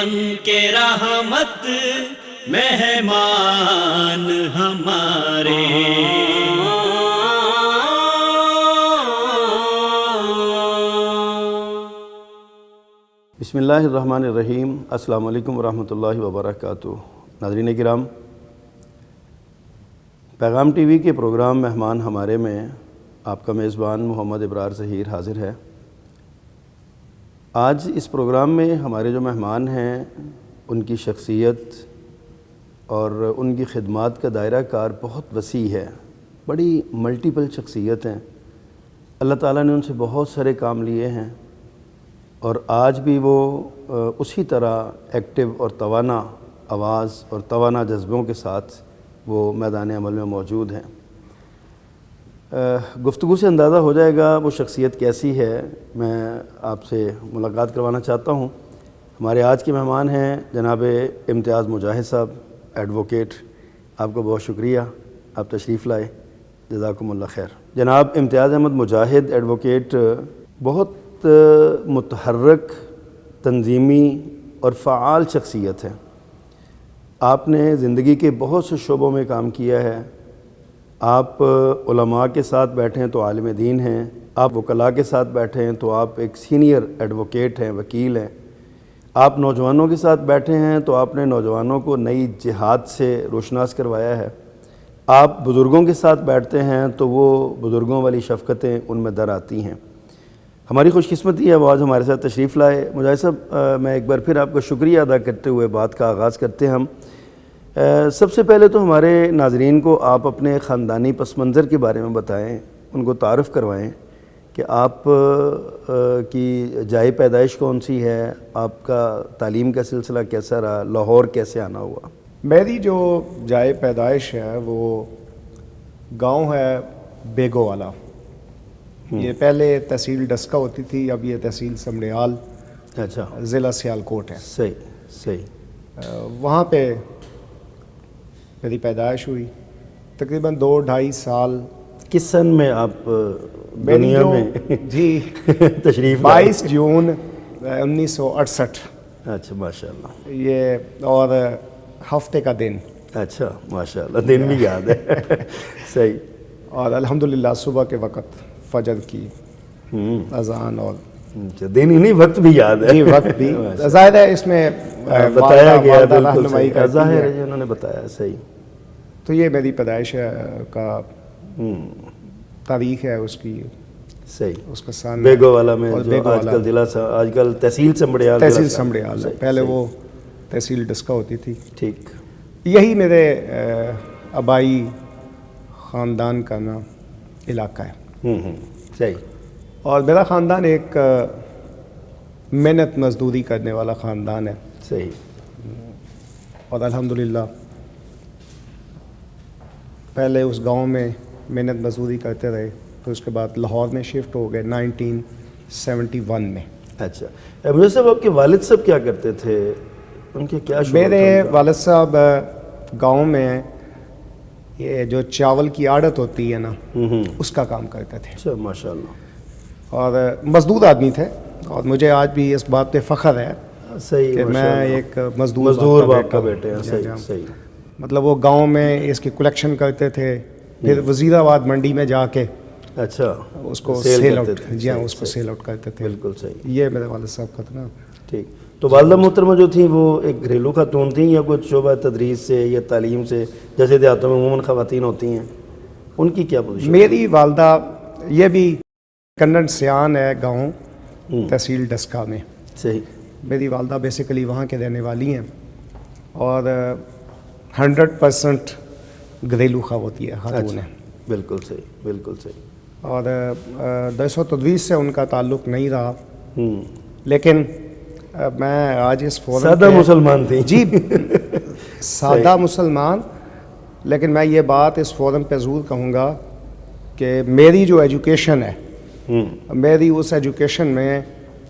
بن کے رحمت مہمان ہمارے. بسم اللہ الرحمن الرحیم. السلام علیکم ورحمۃ اللہ وبرکاتہ. ناظرین کرام، پیغام ٹی وی کے پروگرام مہمان ہمارے میں آپ کا میزبان محمد ابرار ظہیر حاضر ہے. آج اس پروگرام میں ہمارے جو مہمان ہیں ان کی شخصیت اور ان کی خدمات کا دائرہ کار بہت وسیع ہے. بڑی ملٹیپل شخصیت ہیں. اللہ تعالیٰ نے ان سے بہت سارے کام لیے ہیں اور آج بھی وہ اسی طرح ایکٹیو اور توانا آواز اور توانا جذبوں کے ساتھ وہ میدان عمل میں موجود ہیں. گفتگو سے اندازہ ہو جائے گا وہ شخصیت کیسی ہے. میں آپ سے ملاقات کروانا چاہتا ہوں. ہمارے آج کے مہمان ہیں جناب امتیاز مجاہد صاحب، ایڈوکیٹ. آپ کا بہت شکریہ، آپ تشریف لائے، جزاکم اللہ خیر. جناب امتیاز احمد مجاہد ایڈوکیٹ بہت متحرک، تنظیمی اور فعال شخصیت ہے. آپ نے زندگی کے بہت سے شعبوں میں کام کیا ہے. آپ علماء کے ساتھ بیٹھے ہیں تو عالم دین ہیں، آپ وکلاء کے ساتھ بیٹھے ہیں تو آپ ایک سینئر ایڈوکیٹ ہیں، وکیل ہیں. آپ نوجوانوں کے ساتھ بیٹھے ہیں تو آپ نے نوجوانوں کو نئی جہاد سے روشناس کروایا ہے. آپ بزرگوں کے ساتھ بیٹھتے ہیں تو وہ بزرگوں والی شفقتیں ان میں در آتی ہیں. ہماری خوش قسمتی ہے وہ آج ہمارے ساتھ تشریف لائے. مجاہد صاحب، میں ایک بار پھر آپ کا شکریہ ادا کرتے ہوئے بات کا آغاز کرتے ہیں. ہم سب سے پہلے تو ہمارے ناظرین کو آپ اپنے خاندانی پس منظر کے بارے میں بتائیں، ان کو تعارف کروائیں کہ آپ کی جائے پیدائش کون سی ہے، آپ کا تعلیم کا سلسلہ کیسا رہا، لاہور کیسے آنا ہوا. میری جو جائے پیدائش ہے وہ گاؤں ہے بیگو والا. یہ پہلے تحصیل ڈسکا ہوتی تھی، اب یہ تحصیل سمڑیال، اچھا، ضلع سیالکوٹ ہے. صحیح. وہاں پہ میری پیدائش ہوئی. تقریباً 2-2.5 سال. کس سن میں آپ دنیا میں جی تشریف 22 جون 1968. اچھا، ماشاء اللہ. یہ اور ہفتے کا دن. اچھا، ماشاء اللہ، دن بھی یاد ہے. صحیح. اور الحمدللہ صبح کے وقت فجر کی اذان اور دن ہی نہیں، وقت بھی یاد ہے. جی وقت بھی ظاہر ہے، اس میں بتایا گیا، رہنمائی کرتی ظاہر ہے. ہے انہوں نے بتایا. صحیح. تو یہ میری پیدائش کا تاریخ ہے اس کی. صحیح. اس کا سن بیگو والا میں جو آج کل ضلع آج کل تحصیل سمڑیال، تحصیل سمڑیال ہے. پہلے وہ تحصیل ڈسکا ہوتی تھی. ٹھیک. یہی میرے آبائی خاندان کا نا علاقہ ہے. صحیح. اور میرا خاندان ایک محنت مزدوری کرنے والا خاندان ہے. صحیح. اور الحمدللہ پہلے اس گاؤں میں محنت مزدوری کرتے رہے، تو اس کے بعد لاہور میں شفٹ ہو گئے 1971 میں. اچھا. مجھے صاحب آپ کے والد صاحب کیا کرتے تھے؟ ان کے کیا شغل؟ میرے والد صاحب گاؤں میں یہ جو چاول کی آڑت ہوتی ہے نا، اس کا کام کرتے تھے. اچھا، ماشاء اللہ. اور مزدور آدمی تھے، اور مجھے آج بھی اس بات پہ فخر ہے صحیح کہ میں ایک مزدور باپ کا بیٹے ہیں. صحیح. صحیح. مطلب وہ گاؤں میں اس کی کلیکشن کرتے تھے، پھر وزیر آباد منڈی میں جا کے اچھا اس کو سیل آؤٹ، جی ہاں، اس کو سیل آؤٹ کرتے تھے. بالکل صحیح. یہ میرے والد صاحب کا تھا نا. ٹھیک. تو والدہ محترمہ جو تھیں وہ ایک گھریلو خاتون تھیں یا کچھ شعبہ تدریس سے یا تعلیم سے، جیسے دیہاتوں میں عموماً خواتین ہوتی ہیں، ان کی کیا پوزیشن؟ میری والدہ یہ بھی کنڈن سیان ہے گاؤں، تحصیل ڈسکا میں. صحیح. میری والدہ بیسیکلی وہاں کے رہنے والی ہیں اور 100% گھریلو خاتون ہے. بالکل صحیح. بالکل صحیح. اور درس و تدریس سے ان کا تعلق نہیں رہا. لیکن میں آج اس فورم سادہ مسلمان تھیں. جی سادہ مسلمان. لیکن میں یہ بات اس فورم پہ ضرور کہوں گا کہ میری جو ایجوکیشن ہے، میری اس ایجوکیشن میں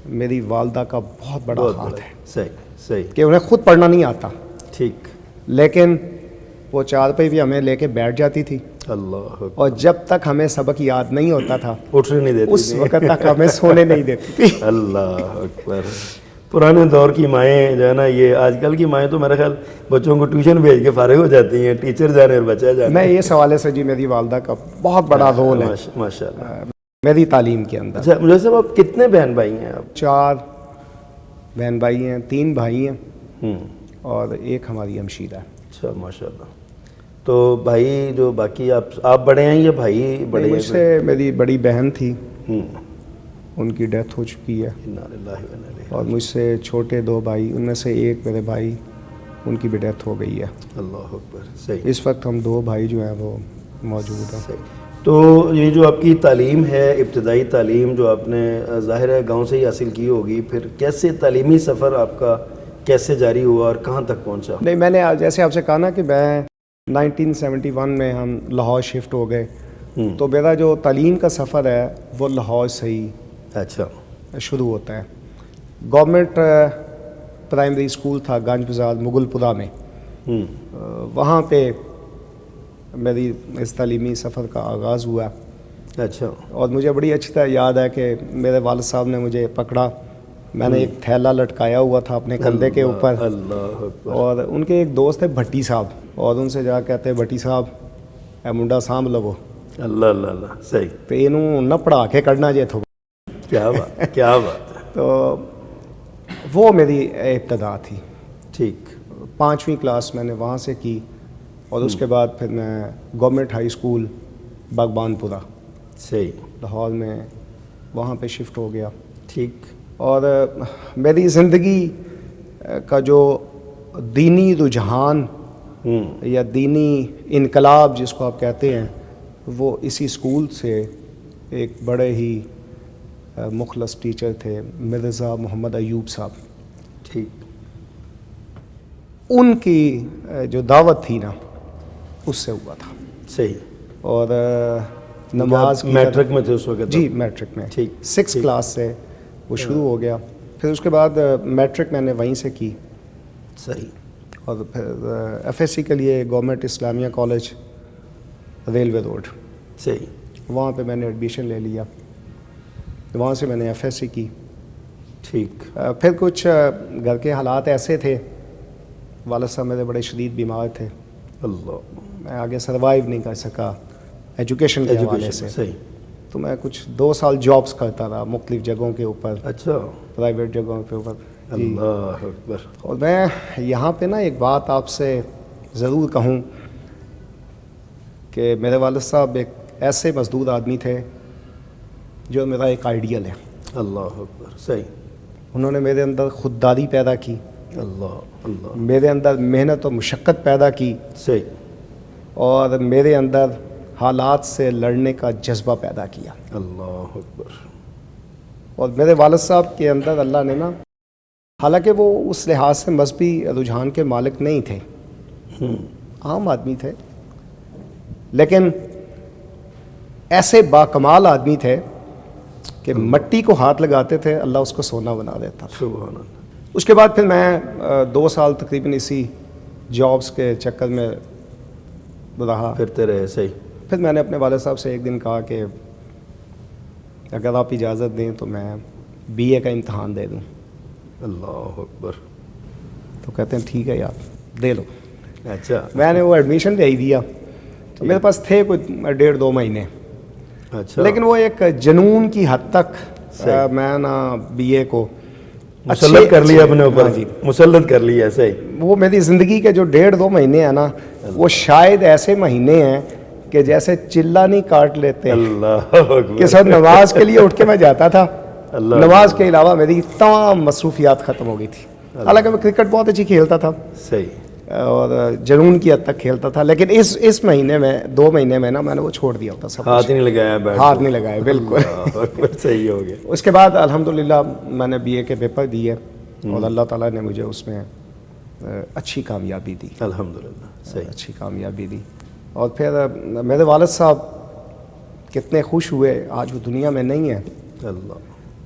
میری والدہ کا بہت بڑا ہاتھ ہے. صحیح. صحیح. کہ انہیں خود پڑھنا نہیں آتا. ٹھیک. لیکن وہ چارپائی بھی ہمیں لے کے بیٹھ جاتی تھی. اللہ. اور جب تک ہمیں سبق یاد نہیں ہوتا تھا اٹھنے نہیں دیتی، اس وقت تک ہمیں سونے نہیں دیتی تھی. اللہ اکبر. پرانے دور کی مائیں جو ہے نا، یہ آج کل کی مائیں تو میرا خیال بچوں کو ٹیوشن بھیج کے فارغ ہو جاتی ہیں، ٹیچر جانے اور بچہ جانے. میں اس حوالے سے جی میری والدہ کا بہت بڑا رول ہے ماشاء اللہ. میری تعلیم کے اندر. اچھا مجھے صاحب آپ کتنے بہن بھائی ہیں آپ؟ 4 بہن بھائی ہیں، 3 بھائی ہیں اور ایک ہماری ہمشیرہ ہے. اچھا ماشاء اللہ. تو بھائی جو باقی آپ بڑے ہیں یا بھائی بڑے ہیں؟ مجھ سے میری بڑی بہن تھی، ان کی ڈیتھ ہو چکی ہے. انا للہ و انا الیہ. اور مجھ سے چھوٹے 2 بھائی، ان میں سے ایک میرے بھائی، ان کی بھی ڈیتھ ہو گئی ہے. اللہ اکبر. صحیح. اس وقت ہم 2 بھائی جو ہیں وہ موجود ہیں. صحیح. تو یہ جو آپ کی تعلیم ہے، ابتدائی تعلیم جو آپ نے ظاہر ہے گاؤں سے ہی حاصل کی ہوگی، پھر کیسے تعلیمی سفر آپ کا کیسے جاری ہوا اور کہاں تک پہنچا؟ نہیں، میں نے جیسے آپ سے کہا نا کہ میں 1971 میں ہم لاہور شفٹ ہو گئے، تو میرا جو تعلیم کا سفر ہے وہ لاہور سے ہی اچھا شروع ہوتا ہے. گورنمنٹ پرائمری اسکول تھا گنج بازار مغل پورہ میں، وہاں پہ میری اس تعلیمی سفر کا آغاز ہوا. اچھا. اور مجھے بڑی اچھی طرح یاد ہے کہ میرے والد صاحب نے مجھے پکڑا، میں نے ایک تھیلا لٹکایا ہوا تھا اپنے کندھے کے اوپر، اللہ اکبر. اور ان کے ایک دوست ہے بھٹی صاحب، اور ان سے جا کہتے بھٹی صاحب اے منڈا سانبھ لو. اللہ اللہ اللہ. صحیح. تو انہوں نہ پڑھا کے کڑنا جے تھو. کیا بات کیا بات ہے. تو وہ میری ابتدا تھی. ٹھیک. 5ویں کلاس میں نے وہاں سے کی، اور اس کے بعد پھر میں گورنمنٹ ہائی اسکول باغبان پورہ صحیح لاہور میں وہاں پہ شفٹ ہو گیا. ٹھیک. اور میری زندگی کا جو دینی رجحان یا دینی انقلاب جس کو آپ کہتے ہیں، وہ اسی اسکول سے ایک بڑے ہی مخلص ٹیچر تھے مرزا محمد ایوب صاحب. ٹھیک. ان کی جو دعوت تھی نا اس سے ہوا تھا. صحیح. اور نماز کی میٹرک میں تھے اس وقت؟ جی میٹرک میں. ٹھیک. 6 کلاس سے وہ شروع ہو گیا. پھر اس کے بعد میٹرک میں نے وہیں سے کی. صحیح. اور پھر ایف ایس سی کے لیے گورنمنٹ اسلامیہ کالج ریلوے روڈ. صحیح. وہاں پہ میں نے ایڈمیشن لے لیا. وہاں سے میں نے ایف ایس سی کی. ٹھیک. پھر کچھ گھر کے حالات ایسے تھے، والد صاحب میرے بڑے شدید بیمار تھے، اللہ. میں آگے سروائیو نہیں کر سکا ایجوکیشن کے حوالے سے. صحیح. تو میں کچھ 2 سال جابس کرتا رہا مختلف جگہوں کے اوپر، اچھا. پرائیویٹ جگہوں کے اوپر. اللہ اکبر. اور میں یہاں پہ نا ایک بات آپ سے ضرور کہوں کہ میرے والد صاحب ایک ایسے مزدور آدمی تھے جو میرا ایک آئیڈیل ہے. اللہ اکبر. صحیح. انہوں نے میرے اندر خودداری پیدا کی، اللہ اللہ. میرے اندر محنت و مشقت پیدا کی، صحیح. اور میرے اندر حالات سے لڑنے کا جذبہ پیدا کیا. اللہ اکبر. اور میرے والد صاحب کے اندر اللہ نے نا، حالانکہ وہ اس لحاظ سے مذہبی رجحان کے مالک نہیں تھے، عام آدمی تھے، لیکن ایسے باکمال آدمی تھے کہ مٹی کو ہاتھ لگاتے تھے اللہ اس کو سونا بنا دیتا تھا. سبحان اللہ. اس کے بعد پھر میں 2 سال تقریباً اسی جابس کے چکر میں رہا، پھرتے رہے. صحیح. پھر میں نے اپنے والد صاحب سے ایک دن کہا کہ اگر آپ اجازت دیں تو میں BA کا امتحان دے دوں. اللہ اکبر. تو کہتے ہیں ٹھیک ہے یار دے لو. اچھا. میں نے وہ ایڈمیشن دے ہی دیا. میرے پاس تھے کوئی 1.5-2 مہینے، اچھا. لیکن وہ ایک جنون کی حد تک میں نا BA کو مسلط کر لیا اپنے اوپر. جی مسلط کر لیا. صحیح. وہ میری زندگی کے جو 1.5-2 مہینے ہیں نا، وہ شاید ایسے مہینے ہیں کہ جیسے چلا نہیں کاٹ لیتے اللہ اکبر. کہ سب نماز کے لیے اٹھ کے میں جاتا تھا، نماز کے علاوہ میری تمام مصروفیات ختم ہو گئی تھی. حالانکہ میں کرکٹ بہت اچھی کھیلتا تھا صحیح، اور جنون کی حد تک کھیلتا تھا، لیکن اس مہینے میں 2 مہینے میں نا میں نے وہ چھوڑ دیا ہوتا. سب ہاتھ نہیں لگایا، ہاتھ نہیں لگایا بالکل. صحیح ہو گیا. اس کے بعد الحمدللہ میں نے BA کے پیپر دیے اور اللہ تعالیٰ نے مجھے اس میں اچھی کامیابی دی. الحمدللہ صحیح، اچھی کامیابی دی. اور پھر میرے والد صاحب کتنے خوش ہوئے، آج وہ دنیا میں نہیں ہیں.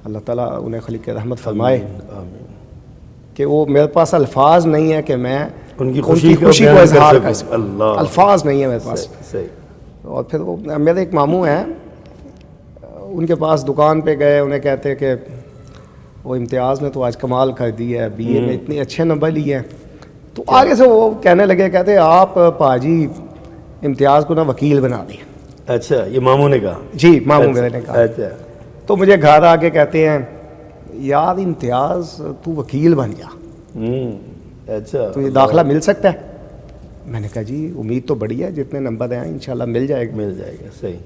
اللہ تعالیٰ انہیں خلیق رحمت فرمائے. آمین. کہ وہ میرے پاس الفاظ نہیں ہے کہ میں ان کی خوشی کو اظہار کر سکوں. اللہ، الفاظ نہیں ہے میرے پاس. صحیح. اور پھر وہ میرے ایک ماموں ہیں، ان کے پاس دکان پہ گئے، انہیں کہتے کہ وہ امتیاز نے تو آج کمال کر دی ہے، بی اے میں اتنے اچھے نمبر لیے ہیں. تو آگے سے وہ کہنے لگے، کہتے آپ پاجی امتیاز کو نا وکیل بنا دیں. اچھا، یہ ماموں نے کہا؟ جی ماموں میرے نے کہا. اچھا. تو مجھے گھر آ کے کہتے ہیں یار امتیاز تو وکیل بن جا، اچھا، تو یہ داخلہ مل سکتا ہے. میں نے کہا جی امید تو بڑی ہے، جتنے نمبر ہیں انشاءاللہ مل جائے گا. مل جائے گا. صحیح.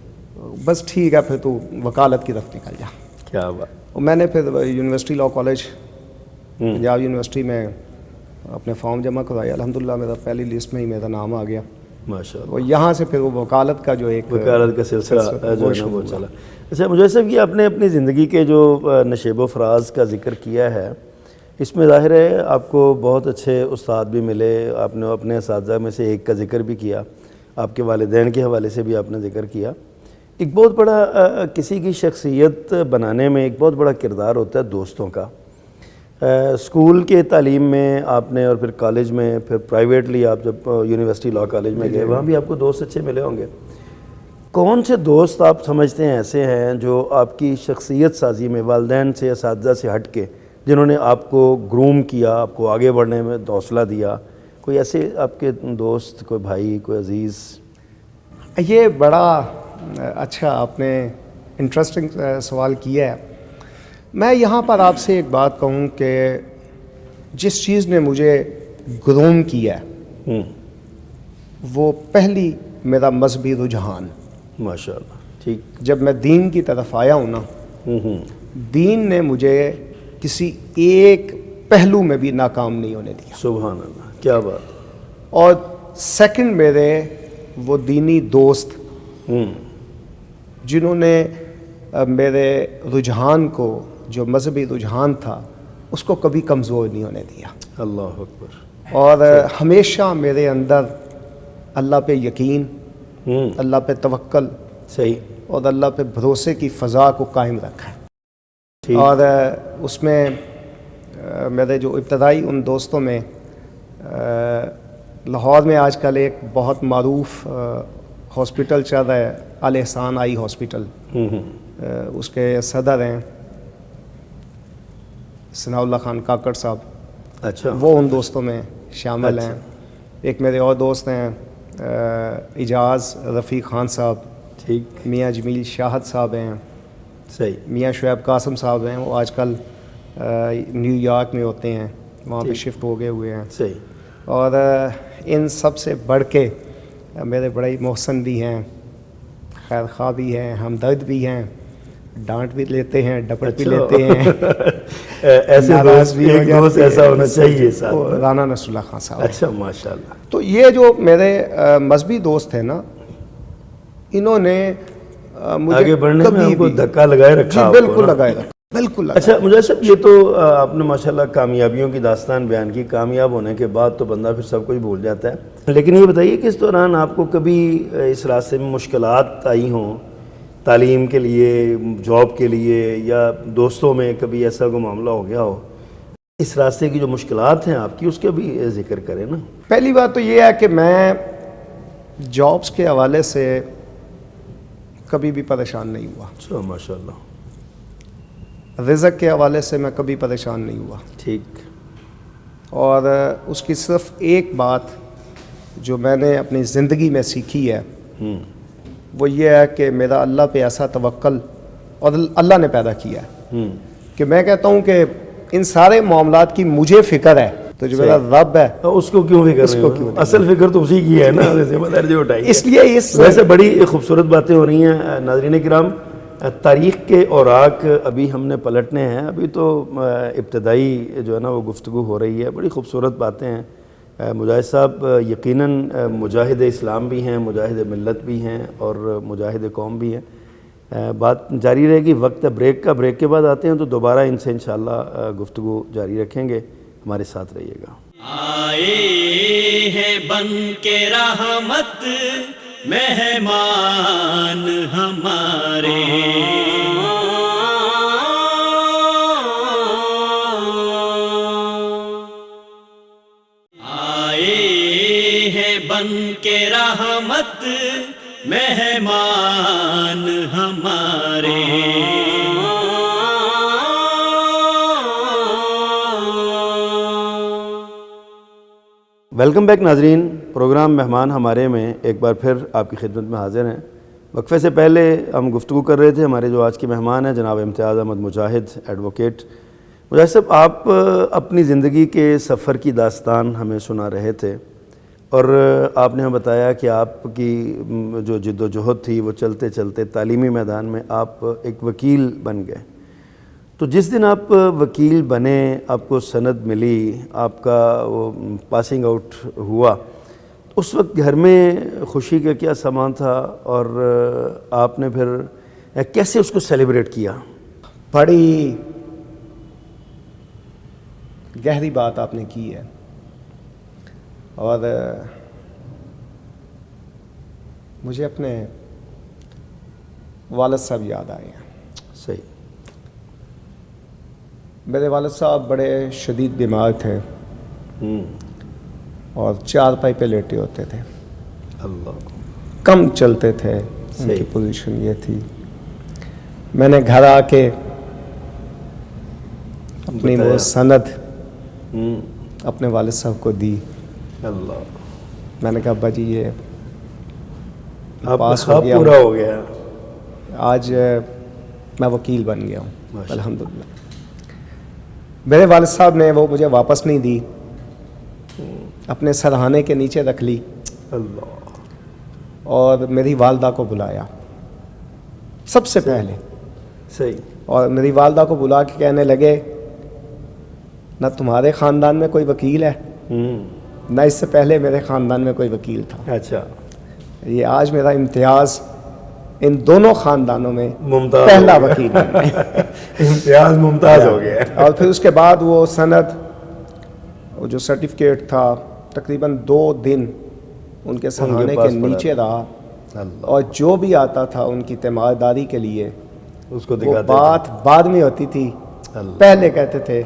بس ٹھیک ہے، پھر تو وکالت کی طرف نکل جا. کیا بات. اور میں نے پھر university law college Punjab university میں اپنے فارم جمع کروایا. الحمدللہ میرا پہلی لسٹ میں ہی میرا نام آ گیا. ماشاء اللہ. اور یہاں سے پھر وہ وکالت کا جو ایک وکالت کا سلسلہ جو ہے نا وہ چلا. اچھا مجھے صاحب یہ آپ نے اپنی زندگی کے جو نشیب و فراز کا ذکر کیا ہے، اس میں ظاہر ہے آپ کو بہت اچھے استاد بھی ملے. آپ نے اپنے اساتذہ میں سے ایک کا ذکر بھی کیا، آپ کے والدین کے حوالے سے بھی آپ نے ذکر کیا. ایک بہت بڑا کسی کی شخصیت بنانے میں ایک بہت بڑا کردار ہوتا ہے دوستوں کا. اسکول کے تعلیم میں آپ نے، اور پھر کالج میں، پھر پرائیویٹلی آپ جب یونیورسٹی لاء کالج میں گئے وہاں بھی آپ کو دوست اچھے ملے ہوں گے. کون سے دوست آپ سمجھتے ہیں ایسے ہیں جو آپ کی شخصیت سازی میں والدین سے، اساتذہ سے ہٹ کے، جنہوں نے آپ کو گروم کیا، آپ کو آگے بڑھنے میں حوصلہ دیا؟ کوئی ایسے آپ کے دوست، کوئی بھائی، کوئی عزیز؟ یہ بڑا اچھا آپ نے انٹرسٹنگ سوال کیا ہے. میں یہاں پر آپ سے ایک بات کہوں کہ جس چیز نے مجھے گروم کیا ہے وہ پہلی میرا مذہبی رجحان. ماشاء اللہ. ٹھیک. جب میں دین کی طرف آیا ہوں نا، دین نے مجھے کسی ایک پہلو میں بھی ناکام نہیں ہونے دیا. سبحان اللہ. کیا بات. اور سیکنڈ میرے وہ دینی دوست جنہوں نے میرے رجحان کو، جو مذہبی رجحان تھا، اس کو کبھی کمزور نہیں ہونے دیا. اللہ اکبر. اور ہمیشہ میرے اندر اللہ پہ یقین، اللہ پہ توکل، صحیح، اور اللہ پہ بھروسے کی فضا کو قائم رکھا ہے. ٹھیک. اور اس میں میرے جو ابتدائی ان دوستوں میں لاہور میں آج کل ایک بہت معروف ہاسپٹل چل رہا ہے، الاحسان آئی ہاسپٹل، اس کے صدر ہیں ثناء اللہ خان کاکڑ صاحب. اچھا. وہ ان دوستوں میں شامل ہیں. ایک میرے اور دوست ہیں اعجاز رفیق خان صاحب. ٹھیک. میاں جمیل شاہد صاحب ہیں. صحیح. میاں شعیب قاسم صاحب ہیں، وہ آج کل نیو یارک میں ہوتے ہیں، وہاں پہ شفٹ ہو گئے ہوئے ہیں. صحیح. اور ان سب سے بڑھ کے میرے بڑے محسن بھی ہیں، خیر خواہ بھی ہیں، ہمدرد بھی ہیں، ڈانٹ بھی لیتے ہیں، ڈپٹ بھی لیتے ہیں. ایسے دوست بھی، ایک دوست ایسا ہونا چاہیے ساتھ. رانا نصر اللہ خان صاحب. اچھا ماشاء اللہ. تو یہ جو میرے مذہبی دوست ہیں نا، انہوں نے مجھے آگے بڑھنے میں ہم کو دھکا لگائے رکھا. جی بالکل لگائے رکھا، بالکل. اچھا مجھے صاحب یہ تو آپ نے ماشاءاللہ کامیابیوں کی داستان بیان کی. کامیاب ہونے کے بعد تو بندہ پھر سب کچھ بھول جاتا ہے، لیکن یہ بتائیے کہ اس دوران آپ کو کبھی اس راستے میں مشکلات آئی ہوں، تعلیم کے لیے، جاب کے لیے، یا دوستوں میں کبھی ایسا کوئی معاملہ ہو گیا ہو؟ اس راستے کی جو مشکلات ہیں آپ کی، اس کا بھی ذکر کریں نا. پہلی بات تو یہ ہے کہ میں جابس کے حوالے سے کبھی بھی پریشان نہیں ہوا. اچھا ماشاء اللہ. رزق کے حوالے سے میں کبھی پریشان نہیں ہوا. ٹھیک. اور اس کی صرف ایک بات جو میں نے اپنی زندگی میں سیکھی ہے وہ یہ ہے کہ میرا اللہ پہ ایسا توکل اور اللہ نے پیدا کیا ہے کہ میں کہتا ہوں کہ ان سارے معاملات کی مجھے فکر ہے، تو جو میرا رب ہے اس کو کیوں فکر؟ اس کو کیوں؟ اصل فکر تو اسی کی ہے نا، ذمہ داری جو اٹھائی. اس لیے ویسے بڑی خوبصورت باتیں ہو رہی ہیں. ناظرین کرام، تاریخ کے اوراق ابھی ہم نے پلٹنے ہیں. ابھی تو ابتدائی جو ہے نا وہ گفتگو ہو رہی ہے. بڑی خوبصورت باتیں ہیں. مجاہد صاحب یقیناً مجاہد اسلام بھی ہیں، مجاہد ملت بھی ہیں، اور مجاہد قوم بھی ہیں. بات جاری رہے گی. وقت بریک کا. بریک کے بعد آتے ہیں تو دوبارہ ان سے انشاءاللہ گفتگو جاری رکھیں گے. ہمارے ساتھ رہیے گا. آئے ہیں بن کے رحمت مہمان ہمارے، آئے ہیں بن کے رحمت مہمان ہمارے. ویلکم بیک ناظرین، پروگرام مہمان ہمارے میں ایک بار پھر آپ کی خدمت میں حاضر ہیں۔ وقفے سے پہلے ہم گفتگو کر رہے تھے، ہمارے جو آج کے مہمان ہیں جناب امتیاز احمد مجاہد ایڈوکیٹ۔ مجاہد صاحب، آپ اپنی زندگی کے سفر کی داستان ہمیں سنا رہے تھے اور آپ نے ہمیں بتایا کہ آپ کی جو جد و جہد تھی وہ چلتے چلتے تعلیمی میدان میں آپ ایک وکیل بن گئے۔ تو جس دن آپ وکیل بنے، آپ کو سند ملی، آپ کا وہ پاسنگ آؤٹ ہوا، اس وقت گھر میں خوشی کا کیا سامان تھا اور آپ نے پھر کیسے اس کو سیلیبریٹ کیا؟ بڑی گہری بات آپ نے کی ہے اور مجھے اپنے والد صاحب یاد آئے ہیں۔ صحیح۔ میرے والد صاحب بڑے شدید بیمار تھے اور چارپائی پہ لیٹے ہوتے تھے، اللہ، کم چلتے تھے، ان کی صحیح۔ پوزیشن یہ تھی۔ میں نے گھر آ کے اپنی وہ بتایا۔ سند اپنے والد صاحب کو دی۔ اللہ، میں نے کہا ابا جی یہ آپ کا پاس ہو خواب گیا، پورا ہو گیا۔ آج میں وکیل بن گیا ہوں ماشاء الحمدللہ۔ میرے والد صاحب نے وہ مجھے واپس نہیں دی، اپنے سرہانے کے نیچے رکھ لی اللہ، اور میری والدہ کو بلایا سب سے پہلے، صحیح۔ اور میری والدہ کو بلا کے کہنے لگے نہ تمہارے خاندان میں کوئی وکیل ہے، نہ اس سے پہلے میرے خاندان میں کوئی وکیل تھا۔ اچھا، یہ آج میرا امتیاز ان دونوں خاندانوں میں ممتاز پہلا ہو گیا۔ وکیل ہے۔ امتیاز ممتاز ہو گیا۔ اور پھر اس کے بعد وہ سند، وہ جو سرٹیفکیٹ تھا، تقریباً 2 دن ان کے سرہانے کے پاس پڑا نیچے رہا، اللہ، اور جو بھی آتا تھا ان کی تیمارداری کے لیے اس کو وہ دکھاتے بات بعد میں ہوتی تھی، اللہ، پہلے کہتے تھے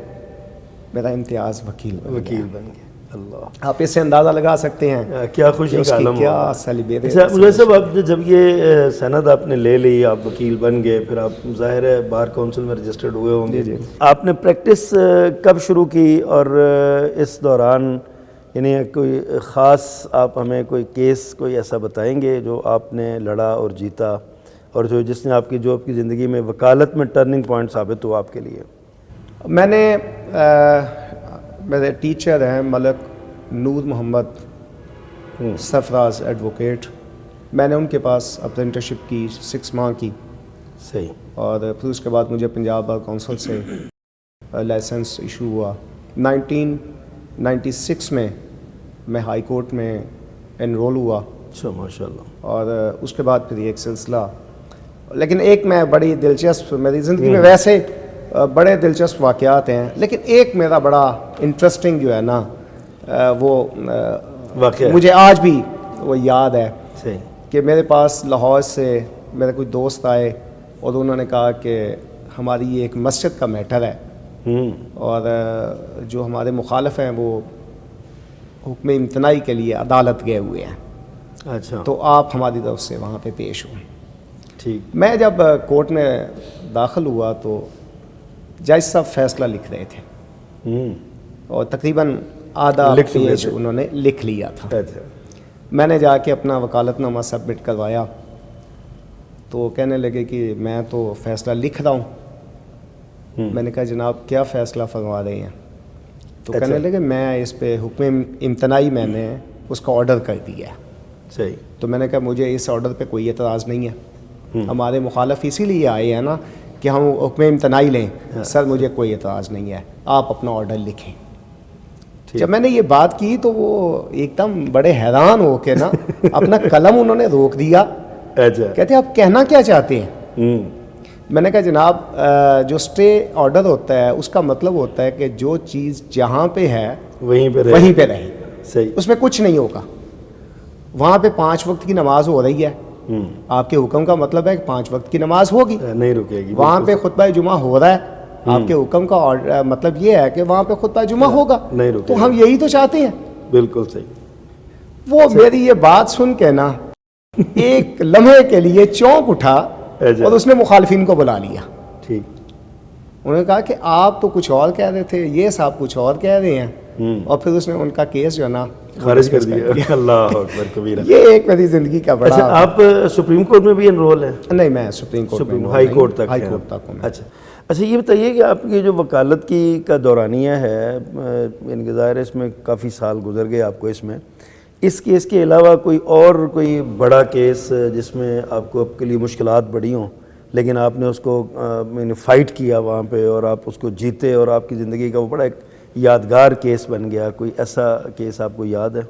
میرا امتیاز وکیل بن گیا۔ وکیل بن گئے۔ اللہ، آپ اس سے اندازہ لگا سکتے ہیں کیا کہ خوشی اس کا کی عالم کیا ہوگا۔ سیلیبریشن۔ اچھا مجھے صاحب، آپ نے جب یہ سند آپ نے لے لی، آپ وکیل بن گئے، پھر آپ ظاہر ہے بار کونسل میں رجسٹرڈ ہوئے ہوں گے۔ جی۔ آپ نے پریکٹس کب شروع کی اور اس دوران یعنی کوئی خاص آپ ہمیں کوئی کیس کوئی ایسا بتائیں گے جو آپ نے لڑا اور جیتا اور جس نے آپ کی زندگی میں وکالت میں ٹرننگ پوائنٹ ثابت ہوا آپ کے لیے؟ میں نے میرے ٹیچر ہیں ملک نور محمد سرفراز ایڈوکیٹ، میں نے ان کے پاس اپرینٹرشپ کی 6 ماہ کی، صحیح، اور پھر اس کے بعد مجھے پنجاب بار کونسل سے لائسنس ایشو ہوا۔ 1996 میں ہائی کورٹ میں انرول ہوا، اچھا ماشاء اللہ۔ اور اس کے بعد پھر ایک سلسلہ، لیکن ایک میں بڑی دلچسپ، میری زندگی میں ویسے بڑے دلچسپ واقعات ہیں، لیکن ایک میرا بڑا انٹرسٹنگ جو ہے نا وہ واقعہ مجھے آج بھی وہ یاد ہے صحیح، کہ میرے پاس لاہور سے میرے کوئی دوست آئے اور انہوں نے کہا کہ ہماری یہ ایک مسجد کا میٹر ہے اور جو ہمارے مخالف ہیں وہ حکم امتناعی کے لیے عدالت گئے ہوئے ہیں، اچھا تو آپ ہماری طرف سے وہاں پہ پیش ہوں۔ ٹھیک، میں جب کورٹ میں داخل ہوا تو جج صاحب فیصلہ لکھ رہے تھے اور تقریباً آدھا لکھ چکے پیج تھے۔ انہوں نے لکھ لیا تھا۔ اچھا، میں نے جا کے اپنا وکالت نامہ سبمٹ کروایا تو وہ کہنے لگے کہ میں تو فیصلہ لکھ رہا ہوں۔ میں نے کہا جناب کیا فیصلہ فرما رہے ہیں؟ تو کہنے لگے میں اس پہ حکم امتناعی میں نے اس کا آرڈر کر دیا ہے۔ صحیح، تو میں نے کہا مجھے اس آرڈر پہ کوئی اعتراض نہیں ہے، ہمارے مخالف اسی لیے آئے ہیں نا کہ ہم حکم امتناعی لیں، سر مجھے کوئی اعتراض نہیں ہے، آپ اپنا آرڈر لکھیں۔ جب میں نے یہ بات کی تو وہ ایک دم بڑے حیران ہو کے نا اپنا قلم انہوں نے روک دیا، اچھا، کہتے آپ کہنا کیا چاہتے ہیں؟ میں نے کہا جناب جو اسٹے آرڈر ہوتا ہے اس کا مطلب ہوتا ہے کہ جو چیز جہاں پہ ہے وہیں پہ رہے، صحیح، اس میں کچھ نہیں ہوگا۔ وہاں پہ 5 وقت کی نماز ہو رہی ہے، آپ کے حکم کا مطلب ہے کہ 5 وقت کی نماز ہوگی۔ نہیں رکے گی۔ وہاں پہ خطبہ جمعہ ہو رہا ہے، آپ کے حکم کا مطلب یہ ہے کہ وہاں پہ خطبہ جمعہ ہوگا، نہیں رکے تو ہم یہی تو چاہتے ہیں۔ بالکل صحیح، وہ میری یہ بات سن کے نا ایک لمحے کے لیے چونک اٹھا اور اس نے مخالفین کو بلا لیا۔ ٹھیک، انہوں نے کہا کہ آپ تو کچھ اور کہہ رہے تھے، یہ صاحب کچھ اور کہہ رہے ہیں۔ اور پھر اس نے ان کا کیس جو ہے نا خارج کر دیا. اللہ اکبر کبیرہ. یہ ایک میری زندگی کا بڑا. اچھا آپ سپریم کورٹ میں بھی انرول ہیں؟ نہیں میں سپریم کورٹ میں ہائی کورٹ تک. ہائی کورٹ تک ہوں. اچھا اچھا یہ بتائیے کہ آپ کی جو وکالت کی کا دورانیہ ہے، یعنی کہ ظاہر ہے اس میں کافی سال گزر گئے آپ کو اس میں، اس کیس کے علاوہ کوئی بڑا کیس جس میں آپ کو آپ کے لیے مشکلات بڑی ہوں لیکن آپ نے اس کو فائٹ کیا وہاں پہ اور آپ اس کو جیتے اور آپ کی زندگی کا وہ بڑا ایک یادگار کیس بن گیا، کوئی ایسا کیس آپ کو یاد ہے؟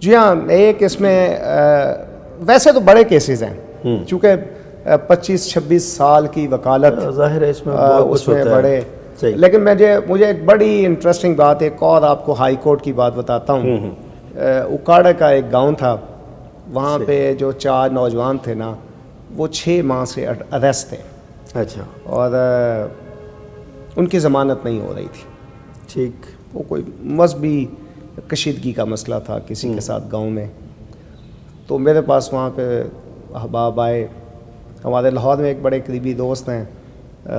جی ہاں، ایک اس میں ویسے تو بڑے کیسز ہیں چونکہ 25-26 سال کی وکالت، ظاہر ہے اس میں بڑے. لیکن مجھے ایک بڑی انٹرسٹنگ بات ایک اور آپ کو ہائی کورٹ کی بات بتاتا ہوں. اکاڑا کا ایک گاؤں تھا، وہاں پہ جو 4 نوجوان تھے نا وہ 6 ماہ سے اریسٹ تھے. اچھا. اور ان کی ضمانت نہیں ہو رہی تھی. ٹھیک. وہ کوئی مذہبی کشیدگی کا مسئلہ تھا کسی کے ساتھ گاؤں میں. تو میرے پاس وہاں پہ احباب آئے. ہمارے لاہور میں ایک بڑے قریبی دوست ہیں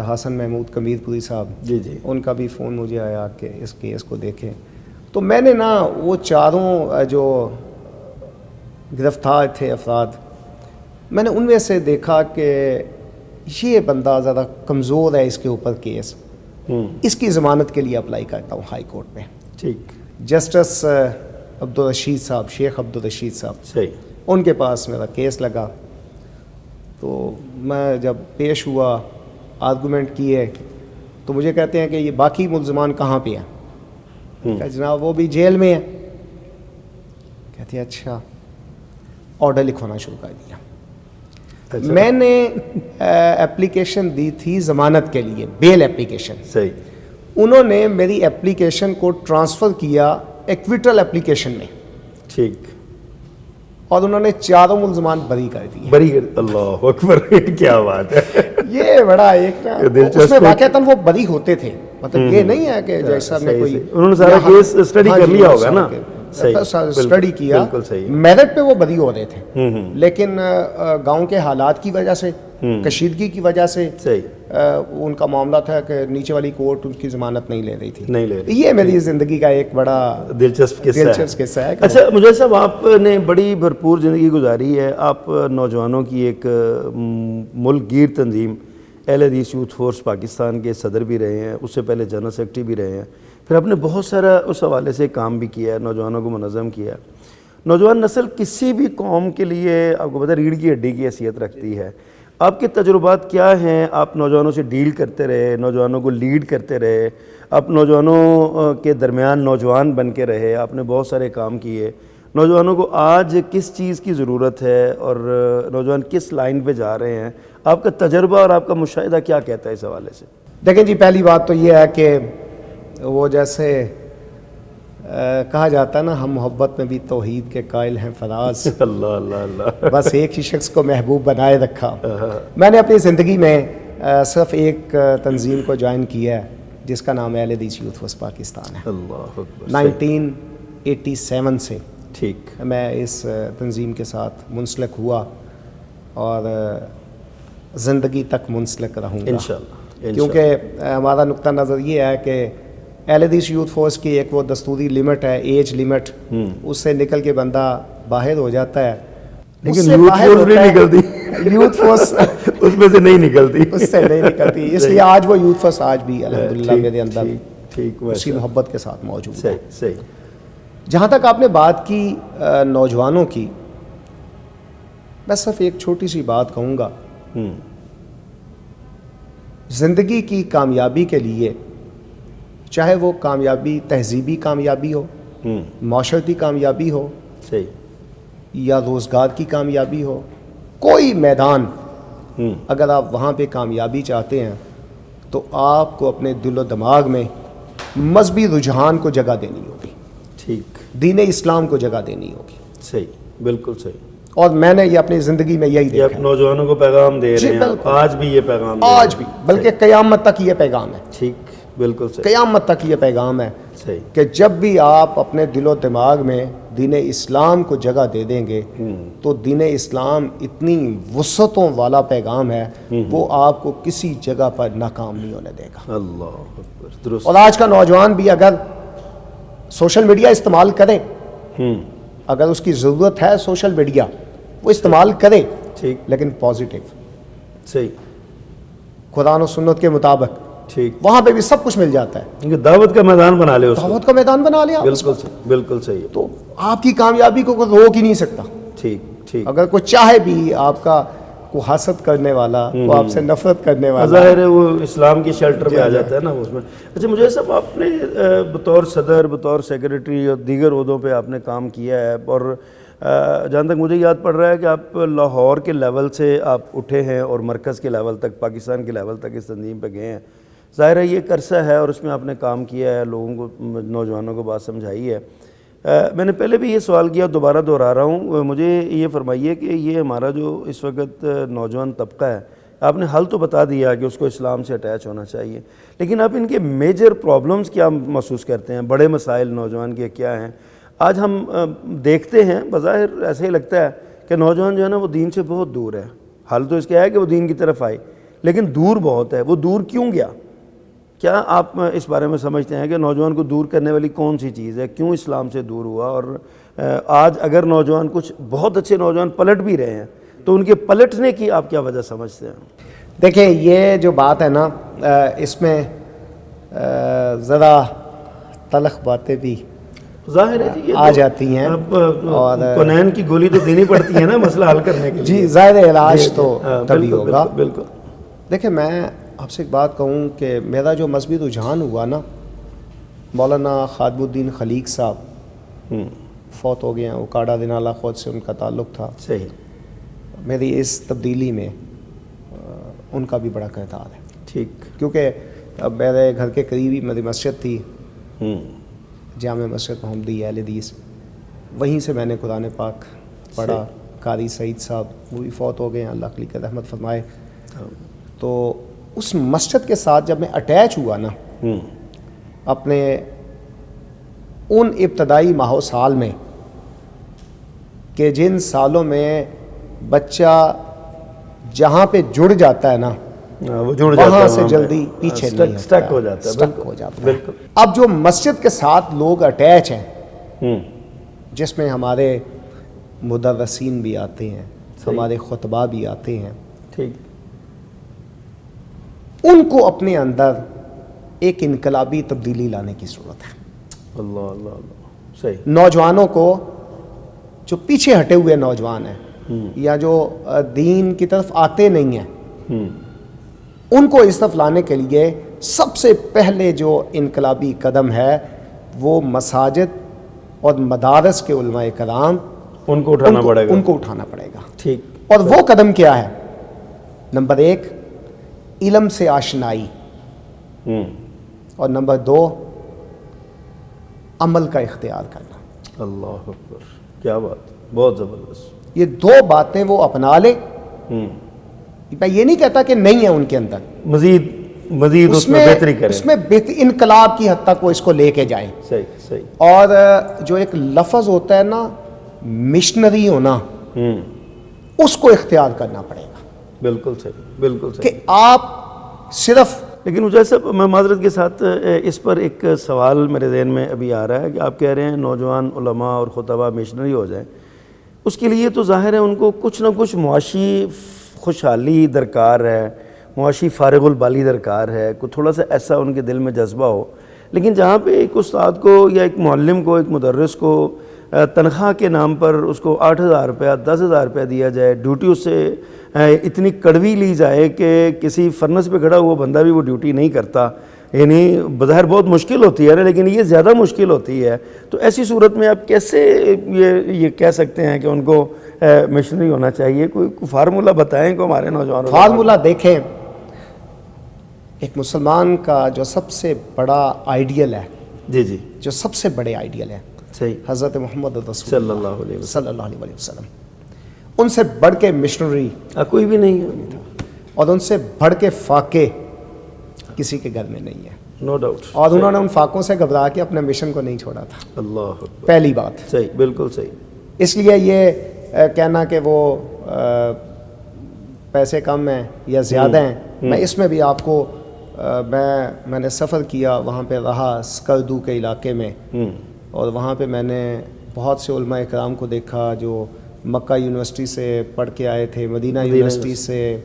حسن محمود کمیر پوری صاحب. جی جی. ان کا بھی فون مجھے آیا کہ اس کیس کو دیکھیں. تو میں نے نا وہ 4 جو گرفتار تھے افراد، میں نے ان میں سے دیکھا کہ یہ بندہ زیادہ کمزور ہے، اس کے اوپر کیس، اس کی ضمانت کے لیے اپلائی کرتا ہوں ہائی کورٹ میں. ٹھیک. جسٹس عبدالرشید صاحب، شیخ عبدالرشید صاحب، صحیح. ان کے پاس میرا کیس لگا. تو میں جب پیش ہوا، آرگومنٹ کیے، تو مجھے کہتے ہیں کہ یہ باقی ملزمان کہاں پہ ہیں؟ کہ جناب وہ بھی جیل میں ہیں. کہتے ہیں اچھا. آرڈر لکھوانا شروع کر دیا. میں نے اپلیکیشن دی تھی ضمانت کے لیے، بیل اپلیکیشن. صحیح. انہوں نے میری اپلیکیشن کو ٹرانسفر کیا ایکویٹل اپلیکیشن میں. ٹھیک. اور انہوں نے 4 ملزمان بری کر دیے. بری. اللہ اکبر. کیا بات ہے. یہ بڑا ایک اس میں واقعتاً وہ بری ہوتے تھے، مطلب یہ نہیں ہے کہ جیسا نے کوئی انہوں نے سارا کیس اسٹڈی کر لیا ہوگا نا. اسٹڈی کیا، میرٹ پہ وہ بری ہو رہے تھے، لیکن گاؤں کے حالات کی وجہ سے، کشیدگی کی وجہ سے ان کا معاملہ تھا کہ نیچے والی کورٹ ان کی ضمانت نہیں لے رہی تھی. یہ میری زندگی کا ایک بڑا دلچسپ قصہ ہے. اچھا مجھے صاحب آپ نے بڑی بھرپور زندگی گزاری ہے. آپ نوجوانوں کی ایک ملک گیر تنظیم اہل حدیث یوتھ فورس پاکستان کے صدر بھی رہے ہیں، اس سے پہلے جنرل سیکرٹری بھی رہے ہیں، پھر آپ نے بہت سارا اس حوالے سے کام بھی کیا ہے، نوجوانوں کو منظم کیا ہے. نوجوان نسل کسی بھی قوم کے لیے آپ کو پتہ ہے ریڑھ کی ہڈی کی حیثیت رکھتی ہے. آپ کے تجربات کیا ہیں؟ آپ نوجوانوں سے ڈیل کرتے رہے، نوجوانوں کو لیڈ کرتے رہے، آپ نوجوانوں کے درمیان نوجوان بن کے رہے، آپ نے بہت سارے کام کیے. نوجوانوں کو آج کس چیز کی ضرورت ہے اور نوجوان کس لائن پہ جا رہے ہیں؟ آپ کا تجربہ اور آپ کا مشاہدہ کیا کہتا ہے اس حوالے سے؟ دیکھیں جی، پہلی بات تو یہ ہے کہ وہ جیسے کہا جاتا ہے نا، ہم محبت میں بھی توحید کے قائل ہیں فراز. اللہ اللہ اللہ. بس ایک ہی شخص کو محبوب بنائے رکھا. میں نے اپنی زندگی میں صرف ایک تنظیم کو جوائن کیا ہے جس کا نام اہل حدیث یوتھ فورس پاکستان ہے. اللہ اکبر. 1987 سے ٹھیک میں اس تنظیم کے ساتھ منسلک ہوا اور زندگی تک منسلک رہوں گا انشاءاللہ. کیونکہ ہمارا نقطہ نظر یہ ہے کہ اہل حدیث یوتھ فورس کی ایک وہ دستوری لمٹ ہے، ایج لمٹ، اس سے نکل کے بندہ باہر ہو جاتا ہے. لیکن یوتھ فورس نہیں نکلتی. یوتھ فورس اس میں سے نہیں نکلتی. اس سے نہیں نکلتی. اس لیے آج وہ یوتھ فورس آج بھی الحمدللہ میرے اندر اسی محبت کے ساتھ موجود ہے. صحیح. جہاں تک آپ نے بات کی نوجوانوں کی، میں صرف ایک چھوٹی سی بات کہوں گا. زندگی کی کامیابی کے لیے، چاہے وہ کامیابی تہذیبی کامیابی ہو، معاشرتی کامیابی ہو، یا روزگار کی کامیابی ہو، کوئی میدان اگر آپ وہاں پہ کامیابی چاہتے ہیں تو آپ کو اپنے دل و دماغ میں مذہبی رجحان کو جگہ دینی ہوگی. ٹھیک. دین اسلام کو جگہ دینی ہوگی. صحیح. بالکل صحیح. اور میں نے یہ اپنی زندگی میں یہی دیکھا. نوجوانوں کو پیغام دے رہے ہیں آج بھی، یہ پیغام آج بھی، بلکہ قیامت تک یہ پیغام ہے. ٹھیک. بالکل صحیح. قیامت تک یہ پیغام ہے صحیح کہ جب بھی آپ اپنے دل و دماغ میں دین اسلام کو جگہ دے دیں گے تو دین اسلام اتنی وسعتوں والا پیغام ہے، وہ آپ کو کسی جگہ پر ناکام نہیں ہونے دے گا. اللہ اکبر. درست. اور آج کا نوجوان بھی اگر سوشل میڈیا استعمال کریں, اگر اس کی ضرورت ہے سوشل میڈیا وہ استعمال کرے, ٹھیک, لیکن پازیٹیو, صحیح, قرآن و سنت کے مطابق, ٹھیک, وہاں پہ بھی سب کچھ مل جاتا ہے. کیونکہ دعوت کا میدان بنا لے اس کو. دعوت کا میدان بنا لیا, بالکل صحیح, بالکل صحیح, تو آپ کی کامیابی کو کوئی روک ہی نہیں سکتا. ٹھیک ٹھیک. اگر کوئی چاہے بھی آپ کا کو حسد کرنے والا, وہ آپ سے نفرت کرنے والا, ظاہر ہے وہ اسلام کی شیلٹر میں آ جاتا ہے نا اس میں. اچھا مجھے صاحب آپ نے بطور صدر, بطور سیکریٹری اور دیگر عہدوں پہ آپ نے کام کیا ہے, اور جہاں تک مجھے یاد پڑ رہا ہے کہ آپ لاہور کے لیول سے آپ اٹھے ہیں اور مرکز کے لیول تک, پاکستان کے لیول تک اس تنظیم پہ گئے ہیں. ظاہر ہے یہ ایک عرصہ ہے اور اس میں آپ نے کام کیا ہے, لوگوں کو, نوجوانوں کو بات سمجھائی ہے. میں نے پہلے بھی یہ سوال کیا, دوبارہ دہرا رہا ہوں, مجھے یہ فرمائیے کہ یہ ہمارا جو اس وقت نوجوان طبقہ ہے, آپ نے حل تو بتا دیا کہ اس کو اسلام سے اٹیچ ہونا چاہیے, لیکن آپ ان کے میجر پرابلمز کیا محسوس کرتے ہیں, بڑے مسائل نوجوان کے کیا ہیں؟ آج ہم دیکھتے ہیں, بظاہر ایسا ہی لگتا ہے کہ نوجوان جو ہے نا وہ دین سے بہت دور ہے. حل تو اس کا ہے کہ وہ دین کی طرف آئے, لیکن دور بہت ہے. وہ دور کیوں گیا؟ کیا آپ اس بارے میں سمجھتے ہیں کہ نوجوان کو دور کرنے والی کون سی چیز ہے, کیوں اسلام سے دور ہوا؟ اور آج اگر نوجوان, کچھ بہت اچھے نوجوان پلٹ بھی رہے ہیں, تو ان کے پلٹنے کی آپ کیا وجہ سمجھتے ہیں؟ دیکھیں یہ جو بات ہے نا, اس میں ذرا تلخ باتیں بھی ظاہر ہے جی آ جاتی ہیں, اور کونین کی گولی تو دینی پڑتی ہے نا مسئلہ حل کرنے کے لیے. جی ظاہر علاج تو تبھی ہوگا. بالکل. دیکھیں میں آپ سے ایک بات کہوں کہ میرا جو مذہبی رجحان ہوا نا, مولانا خادم الدین خلیق صاحب فوت ہو گئے ہیں, اوکاڑا دینالہ خود سے ان کا تعلق تھا. صحیح. میری اس تبدیلی میں ان کا بھی بڑا کردار ہے. ٹھیک. کیونکہ اب میرے گھر کے قریب ہی میری مسجد تھی, جامع مسجد محمدی اہل حدیث, وہیں سے میں نے قرآن پاک پڑھا. قاری سعید صاحب وہ بھی فوت ہو گئے ہیں, اللہ کی رحمت فرمائے. تو اس مسجد کے ساتھ جب میں اٹیچ ہوا نا, اپنے ان ابتدائی ماہ سال میں, کہ جن سالوں میں بچہ جہاں پہ جڑ جاتا ہے نا, وہ جڑ جاتا ہے, وہاں سے جلدی پیچھے نہیں سٹک ہو جاتا ہے. سٹک ہو جاتا ہے. اب جو مسجد کے ساتھ لوگ اٹیچ ہیں, جس میں ہمارے مدرسین بھی آتے ہیں, ہمارے خطبہ بھی آتے ہیں, ٹھیک, ان کو اپنے اندر ایک انقلابی تبدیلی لانے کی ضرورت ہے. اللہ اللہ اللہ. صحیح. نوجوانوں کو, جو پیچھے ہٹے ہوئے نوجوان ہیں یا جو دین کی طرف آتے نہیں ہیں, ان کو اس طرف لانے کے لیے سب سے پہلے جو انقلابی قدم ہے وہ مساجد اور مدارس کے علماء کرام, ان کو اٹھانا پڑے گا. ان کو اٹھانا پڑے گا. ٹھیک. اور وہ قدم کیا ہے؟ نمبر 1 علم سے آشنائی, اور نمبر 2 عمل کا اختیار کرنا. اللہ اکبر, کیا بات, بہت زبردست. یہ 2 باتیں وہ اپنا لے. میں یہ نہیں کہتا کہ نہیں ہے ان کے اندر, مزید اس میں بہتری کریں, اس میں انقلاب کی حد تک وہ اس کو لے کے جائیں. صحیح صحیح. اور جو ایک لفظ ہوتا ہے نا مشنری ہونا, اس کو اختیار کرنا پڑے گا. بالکل صحیح, بالکل صحیح. کہ آپ صرف, لیکن مجھے صاحب میں معذرت کے ساتھ اس پر ایک سوال میرے ذہن میں ابھی آ رہا ہے کہ آپ کہہ رہے ہیں نوجوان علماء اور خطبہ مشنری ہو جائیں, اس کے لیے تو ظاہر ہے ان کو کچھ نہ کچھ معاشی خوشحالی درکار ہے, معاشی فارغ البالی درکار ہے, کوئی تھوڑا سا ایسا ان کے دل میں جذبہ ہو. لیکن جہاں پہ ایک استاد کو یا ایک معلم کو, ایک مدرس کو تنخواہ کے نام پر اس کو 8,000 روپیہ 10,000 روپیہ دیا جائے, ڈیوٹی اس سے اتنی کڑوی لی جائے کہ کسی فرنس پہ کھڑا ہوا بندہ بھی وہ ڈیوٹی نہیں کرتا, یعنی بظاہر بہت مشکل ہوتی ہے لیکن یہ زیادہ مشکل ہوتی ہے. تو ایسی صورت میں آپ کیسے یہ کہہ سکتے ہیں کہ ان کو مشنری ہونا چاہیے؟ کوئی فارمولہ بتائیں کو ہمارے نوجوانوں. فارمولہ دیکھیں, ایک مسلمان کا جو سب سے بڑا آئیڈیل ہے, جی جو سب سے بڑے آئیڈیل ہے, صحیح, حضرت محمد رسول صلی اللہ علیہ وسلم, صلی اللہ علیہ وسلم. ان سے بڑھ کے مشنری کوئی بھی نہیں ہے, اور ان سے بڑھ کے فاقے کسی کے گھر میں نہیں ہے. No doubt. اور انہوں نے ان فاقوں سے گھبرا کے اپنے مشن کو نہیں چھوڑا تھا. اللہ, پہلی بات. صحیح, بالکل صحیح. اس لیے یہ کہنا کہ وہ پیسے کم ہیں یا زیادہ ہیں, میں اس میں بھی آپ کو میں نے سفر کیا, وہاں پہ رہا اسکردو کے علاقے میں, اور وہاں پہ میں نے بہت سے علماء اکرام کو دیکھا جو مکہ یونیورسٹی سے پڑھ کے آئے تھے, مدینہ یونیورسٹی سے,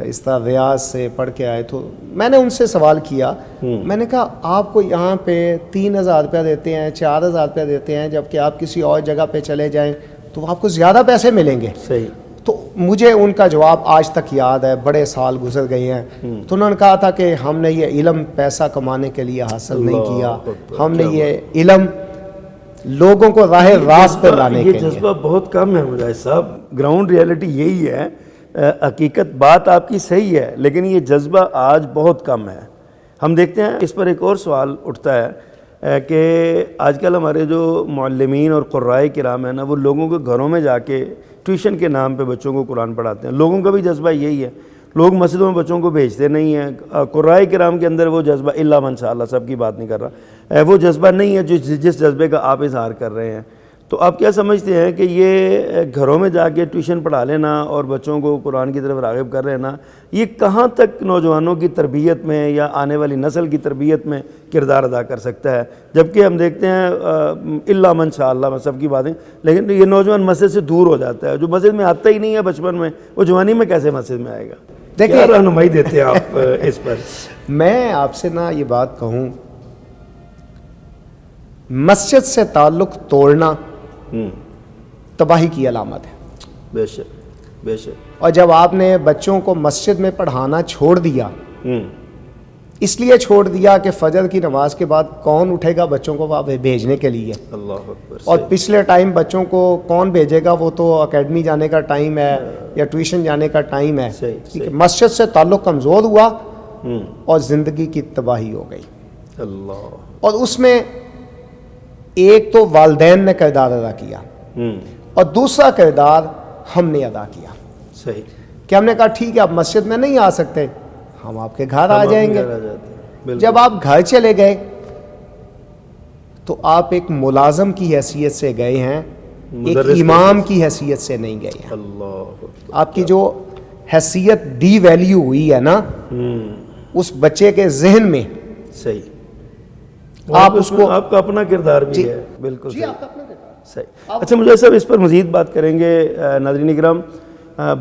اس طرح ریاض سے پڑھ کے آئے. تو میں نے ان سے سوال کیا, میں نے کہا آپ کو یہاں پہ 3,000 روپیہ دیتے ہیں, 4,000 روپیہ دیتے ہیں, جبکہ آپ کسی اور جگہ پہ چلے جائیں تو آپ کو زیادہ پیسے ملیں گے. صحیح. تو مجھے ان کا جواب آج تک یاد ہے, بڑے سال گزر گئے ہیں. تو انہوں نے کہا تھا کہ ہم نے یہ علم پیسہ کمانے کے لیے حاصل نہیں کیا, ہم نے یہ علم لوگوں کو راہ راست پر لانے کے لیے. یہ جذبہ بہت کم ہے مجاہد صاحب. گراؤنڈ ریئلٹی یہی ہے, حقیقت بات آپ کی صحیح ہے, لیکن یہ جذبہ آج بہت کم ہے. ہم دیکھتے ہیں اس پر ایک اور سوال اٹھتا ہے کہ آج کل ہمارے جو معلمین اور قرائے کرام ہیں نا, وہ لوگوں کے گھروں میں جا کے ٹیوشن کے نام پہ بچوں کو قرآن پڑھاتے ہیں. لوگوں کا بھی جذبہ یہی ہے, لوگ مسجدوں میں بچوں کو بھیجتے نہیں ہیں. قرائے کرام کے اندر وہ جذبہ الا من شاء اللہ, سب کی بات نہیں کر رہا, وہ جذبہ نہیں ہے جس جذبے کا آپ اظہار کر رہے ہیں. تو آپ کیا سمجھتے ہیں کہ یہ گھروں میں جا کے ٹیوشن پڑھا لینا اور بچوں کو قرآن کی طرف راغب کر لینا, یہ کہاں تک نوجوانوں کی تربیت میں یا آنے والی نسل کی تربیت میں کردار ادا کر سکتا ہے؟ جبکہ ہم دیکھتے ہیں الا من شاء اللہ, سب کی باتیں, لیکن یہ نوجوان مسجد سے دور ہو جاتا ہے. جو مسجد میں آتا ہی نہیں ہے بچپن میں, وہ جوانی میں کیسے مسجد میں آئے گا؟ کیا رہنمائی دیتے ہیں آپ اس پر؟ میں آپ سے نا یہ بات کہوں, مسجد سے تعلق توڑنا تباہی کی علامت ہے. بے شک, بے شک. اور جب آپ نے بچوں کو مسجد میں پڑھانا چھوڑ دیا, اس لیے چھوڑ دیا کہ فجر کی نماز کے بعد کون اٹھے گا بچوں کو وہاں بھیجنے کے لیے؟ اللہ اکبر. اور پچھلے ٹائم بچوں کو کون بھیجے گا, وہ تو اکیڈمی جانے کا ٹائم ہے یا ٹیوشن جانے کا ٹائم ہے. مسجد سے تعلق کمزور ہوا اور زندگی کی تباہی ہو گئی. اللہ. اور اس میں ایک تو والدین نے کردار ادا کیا, اور دوسرا کردار ہم نے ادا کیا. صحیح. کہ ہم نے کہا ٹھیک ہے آپ مسجد میں نہیں آ سکتے, ہم آپ کے گھر آ جائیں گے. جب آپ گھر چلے گئے تو آپ ایک ملازم کی حیثیت سے گئے ہیں, ایک امام کی حیثیت سے نہیں گئے ہیں. آپ کی جو حیثیت ڈی ویلیو ہوئی ہے نا اس بچے کے ذہن میں. صحیح. آپ اس کو, آپ کا اپنا کردار بھی ہے. بالکل جی, آپ کا اپنا کردار. صحیح. اچھا مجھے صاحب اس پر مزید بات کریں گے. ناظرین اکرام,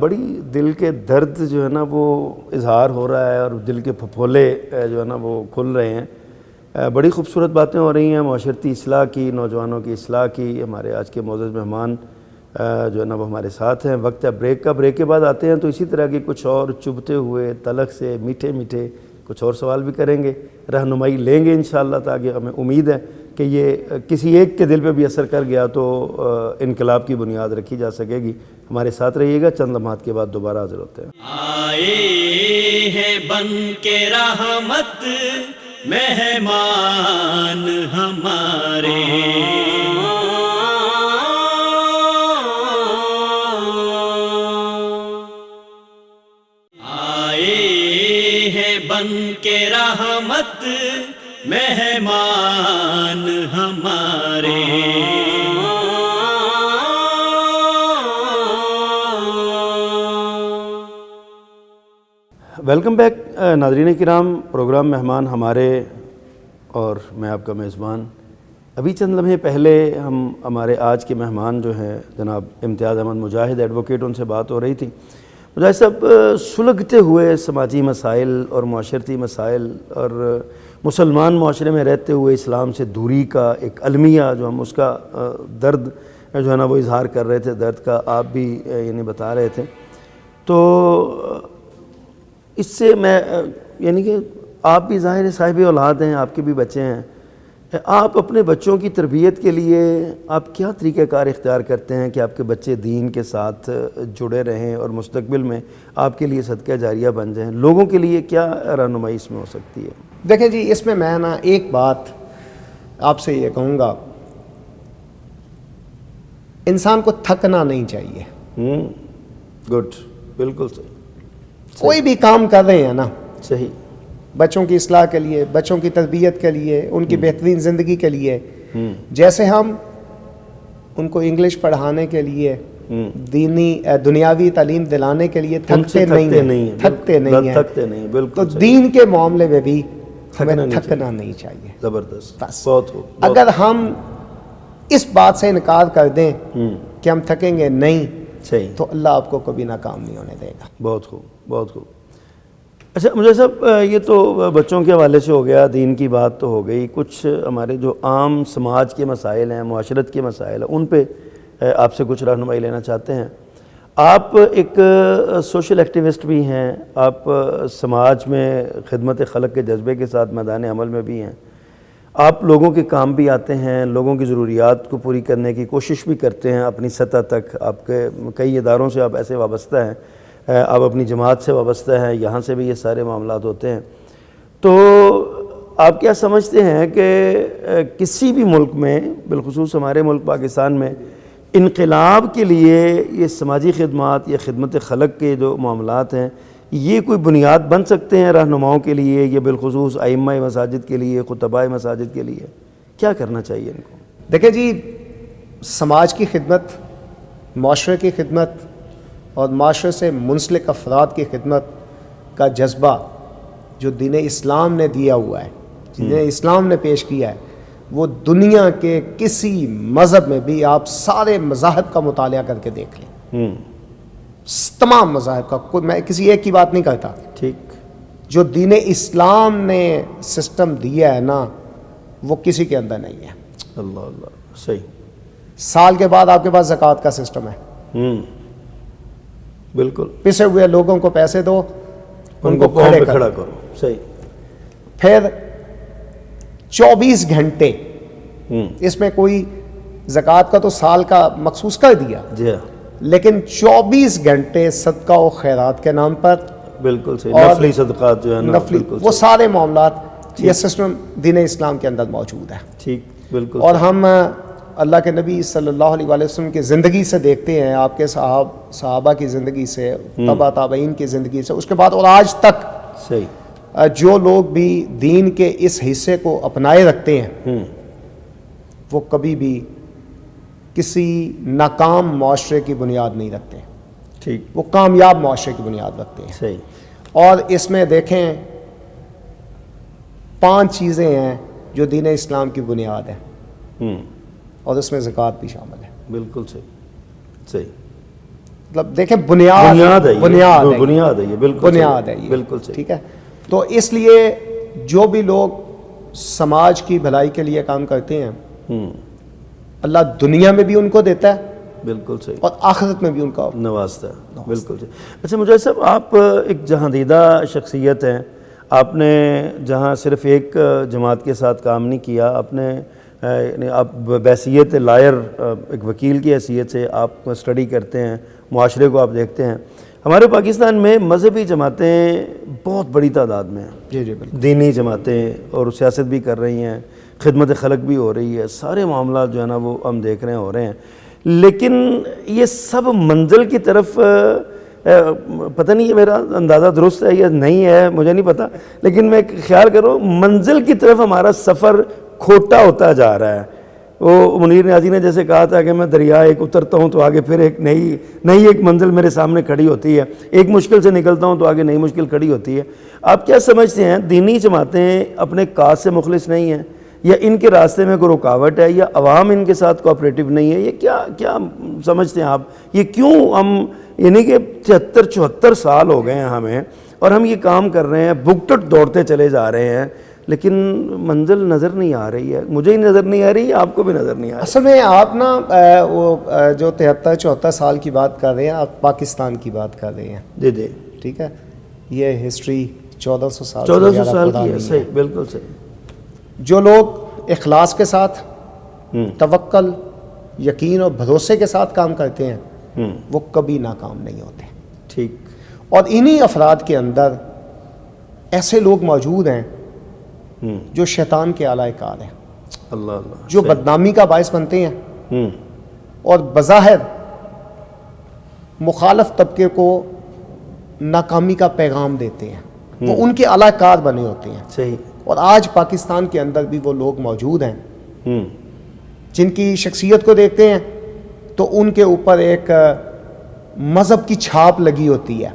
بڑی دل کے درد جو ہے نا وہ اظہار ہو رہا ہے, اور دل کے پھپھولے جو ہے نا وہ کھل رہے ہیں. بڑی خوبصورت باتیں ہو رہی ہیں معاشرتی اصلاح کی, نوجوانوں کی اصلاح کی. ہمارے آج کے معزز مہمان جو ہے نا وہ ہمارے ساتھ ہیں. وقت ہے بریک کا, بریک کے بعد آتے ہیں تو اسی طرح کے کچھ اور چبھتے ہوئے تلخ سے میٹھے میٹھے کچھ اور سوال بھی کریں گے, رہنمائی لیں گے انشاءاللہ, تاکہ ہمیں امید ہے کہ یہ کسی ایک کے دل پہ بھی اثر کر گیا تو انقلاب کی بنیاد رکھی جا سکے گی. ہمارے ساتھ رہیے گا, چند لمحات کے بعد دوبارہ حاضر ہوتے ہیں. آئے ہیں بن کے رحمت مہمان ہمارے, آئے ہیں بن کے رحمت مہمان ہمارے. ویلکم بیک ناظرین کرام. پروگرام مہمان ہمارے اور میں آپ کا میزبان. ابھی چند لمحے پہلے ہمارے آج کے مہمان جو ہیں جناب امتیاز احمد مجاہد ایڈوکیٹ, ان سے بات ہو رہی تھی. مجاہد صاحب, سلگتے ہوئے سماجی مسائل اور معاشرتی مسائل اور مسلمان معاشرے میں رہتے ہوئے اسلام سے دوری کا ایک المیہ جو ہم اس کا درد جو ہے نا وہ اظہار کر رہے تھے, درد کا آپ بھی یعنی بتا رہے تھے. تو اس سے میں یعنی کہ آپ بھی ظاہر صاحب اولاد ہیں, آپ کے بھی بچے ہیں, آپ اپنے بچوں کی تربیت کے لیے آپ کیا طریقہ کار اختیار کرتے ہیں کہ آپ کے بچے دین کے ساتھ جڑے رہیں اور مستقبل میں آپ کے لیے صدقہ جاریہ بن جائیں؟ لوگوں کے لیے کیا رہنمائی اس میں ہو سکتی ہے؟ دیکھیں جی, اس میں نا ایک بات آپ سے یہ کہوں گا, انسان کو تھکنا نہیں چاہیے. گڈ, بالکل صحیح. کوئی بھی کام کر رہے ہیں نا, صحیح, بچوں کی اصلاح کے لیے, بچوں کی تربیت کے لیے, ان کی بہترین زندگی کے لیے, جیسے ہم ان کو انگلش پڑھانے کے لیے, دینی دنیاوی تعلیم دلانے کے لیے تھکتے نہیں ہیں, تو دین کے معاملے میں بھی ہمیں تھکنا نہیں چاہیے. زبردست. بس بہت اگر ہم اس بات سے انکار کر دیں کہ ہم تھکیں گے نہیں، صحیح، تو اللہ آپ کو کبھی ناکام نہیں ہونے دے گا۔ بہت خوب، بہت خوب۔ اچھا مجھے صاحب یہ تو بچوں کے حوالے سے ہو گیا، دین کی بات تو ہو گئی، کچھ ہمارے جو عام سماج کے مسائل ہیں، معاشرت کے مسائل ہیں، ان پہ آپ سے کچھ رہنمائی لینا چاہتے ہیں۔ آپ ایک سوشل ایکٹیوسٹ بھی ہیں، آپ سماج میں خدمت خلق کے جذبے کے ساتھ میدان عمل میں بھی ہیں، آپ لوگوں کے کام بھی آتے ہیں، لوگوں کی ضروریات کو پوری کرنے کی کوشش بھی کرتے ہیں اپنی سطح تک، آپ کے کئی اداروں سے آپ ایسے وابستہ ہیں، آپ اپنی جماعت سے وابستہ ہیں، یہاں سے بھی یہ سارے معاملات ہوتے ہیں۔ تو آپ کیا سمجھتے ہیں کہ کسی بھی ملک میں، بالخصوص ہمارے ملک پاکستان میں، انقلاب کے لیے یہ سماجی خدمات یا خدمت خلق کے جو معاملات ہیں، یہ کوئی بنیاد بن سکتے ہیں رہنماؤں کے لیے، یا بالخصوص ائمہ مساجد کے لیے، خطباء مساجد کے لیے؟ کیا کرنا چاہیے ان کو؟ دیکھیں جی، سماج کی خدمت، معاشرے کی خدمت اور معاشرے سے منسلک افراد کی خدمت کا جذبہ جو دین اسلام نے دیا ہوا ہے، دین اسلام نے پیش کیا ہے، وہ دنیا کے کسی مذہب میں بھی، آپ سارے مذاہب کا مطالعہ کر کے دیکھ لیں، تمام مذاہب کا، کوئی میں کسی ایک کی بات نہیں کرتا، ٹھیک، جو دین اسلام نے سسٹم دیا ہے نا، وہ کسی کے اندر نہیں ہے۔ اللہ اللہ، صحیح، سال کے بعد آپ کے پاس زکوٰۃ کا سسٹم ہے، بالکل، پسے ہوئے لوگوں کو پیسے دو، ان کو قوم پہ کھڑا کرو، صحیح، پھر 24 گھنٹے اس میں کوئی زکوٰۃ کا تو سال کا مخصوص کر دیا، جی ہاں، لیکن 24 گھنٹے صدقہ و خیرات کے نام پر، بالکل صحیح، اور نفلی صدقات جو ہے نا، نفلی، بالکل وہ صحیح، سارے معاملات، یہ سسٹم دین اسلام کے اندر موجود ہے۔ ٹھیک، بالکل، اور ہم اللہ کے نبی صلی اللہ علیہ وآلہ وسلم کی زندگی سے دیکھتے ہیں، آپ کے صحابہ کی زندگی سے، تبع تابعین کی زندگی سے، اس کے بعد اور آج تک صحیح، جو لوگ بھی دین کے اس حصے کو اپنائے رکھتے ہیں، وہ کبھی بھی کسی ناکام معاشرے کی بنیاد نہیں رکھتے، ٹھیک، وہ کامیاب معاشرے کی بنیاد رکھتے ہیں۔ صحیح، اور اس میں دیکھیں 5 چیزیں ہیں جو دین اسلام کی بنیاد ہے، اور اس میں زکوٰۃ بھی شامل ہے۔ بالکل صحیح، صحیح، مطلب دیکھیں بنیاد ہے یہ، بنیاد ہے یہ، بالکل بنیاد ہے یہ، بالکل صحیح، ٹھیک ہے۔ تو اس لیے جو بھی لوگ سماج کی بھلائی کے لیے کام کرتے ہیں، اللہ دنیا میں بھی ان کو دیتا ہے، بالکل صحیح، اور آخرت میں بھی ان کا نوازتا ہے، بالکل صحیح۔ اچھا مجھے صاحب، آپ ایک جہاندیدہ شخصیت ہیں، آپ نے جہاں صرف ایک جماعت کے ساتھ کام نہیں کیا، آپ نے یعنی آپ بحیثیت لائر، ایک وکیل کی حیثیت سے آپ اسٹڈی کرتے ہیں، معاشرے کو آپ دیکھتے ہیں۔ ہمارے پاکستان میں مذہبی جماعتیں بہت بڑی تعداد میں ہیں، جی جی بالکل، دینی جماعتیں، اور سیاست بھی کر رہی ہیں، خدمت خلق بھی ہو رہی ہے، سارے معاملات جو ہے نا وہ ہم دیکھ رہے ہیں، ہو رہے ہیں، لیکن یہ سب منزل کی طرف، پتہ نہیں یہ میرا اندازہ درست ہے یا نہیں ہے، مجھے نہیں پتہ، لیکن میں خیال کر رہا ہوں منزل کی طرف ہمارا سفر کھوٹا ہوتا جا رہا ہے۔ وہ منیر نیازی نے جیسے کہا تھا کہ میں دریا ایک اترتا ہوں تو آگے پھر ایک نئی ایک منزل میرے سامنے کھڑی ہوتی ہے، ایک مشکل سے نکلتا ہوں تو آگے نئی مشکل کھڑی ہوتی ہے۔ آپ کیا سمجھتے ہیں، دینی جماعتیں اپنے کاز سے مخلص نہیں ہیں، یا ان کے راستے میں کوئی رکاوٹ ہے، یا عوام ان کے ساتھ کوآپریٹو نہیں ہے؟ یہ کیا سمجھتے ہیں آپ، یہ کیوں ہم، یعنی کہ 73-74 سال ہو گئے ہیں ہمیں، اور ہم یہ کام کر رہے ہیں، بگٹٹ دوڑتے چلے جا رہے ہیں، لیکن منزل نظر نہیں آ رہی ہے؟ مجھے ہی نظر نہیں آ رہی ہے، آپ کو بھی نظر نہیں آ رہی؟ اصل میں آپ نا وہ جو 73-74 سال کی بات کر رہے ہیں، آپ پاکستان کی بات کر رہے ہیں، جی جی، ٹھیک ہے، یہ ہسٹری 1400 سال 1400 سال کی ہے، صحیح، بالکل صحیح۔ جو لوگ اخلاص کے ساتھ، توکل، یقین اور بھروسے کے ساتھ کام کرتے ہیں، وہ کبھی ناکام نہیں ہوتے، ٹھیک، اور انہی افراد کے اندر ایسے لوگ موجود ہیں جو شیطان کے اعلی کار ہیں، اللہ اللہ، جو بدنامی کا باعث بنتے ہیں، اور بظاہر مخالف طبقے کو ناکامی کا پیغام دیتے ہیں، وہ ان کے اعلی کار بنے ہوتے ہیں، صحیح، اور آج پاکستان کے اندر بھی وہ لوگ موجود ہیں جن کی شخصیت کو دیکھتے ہیں تو ان کے اوپر ایک مذہب کی چھاپ لگی ہوتی ہے،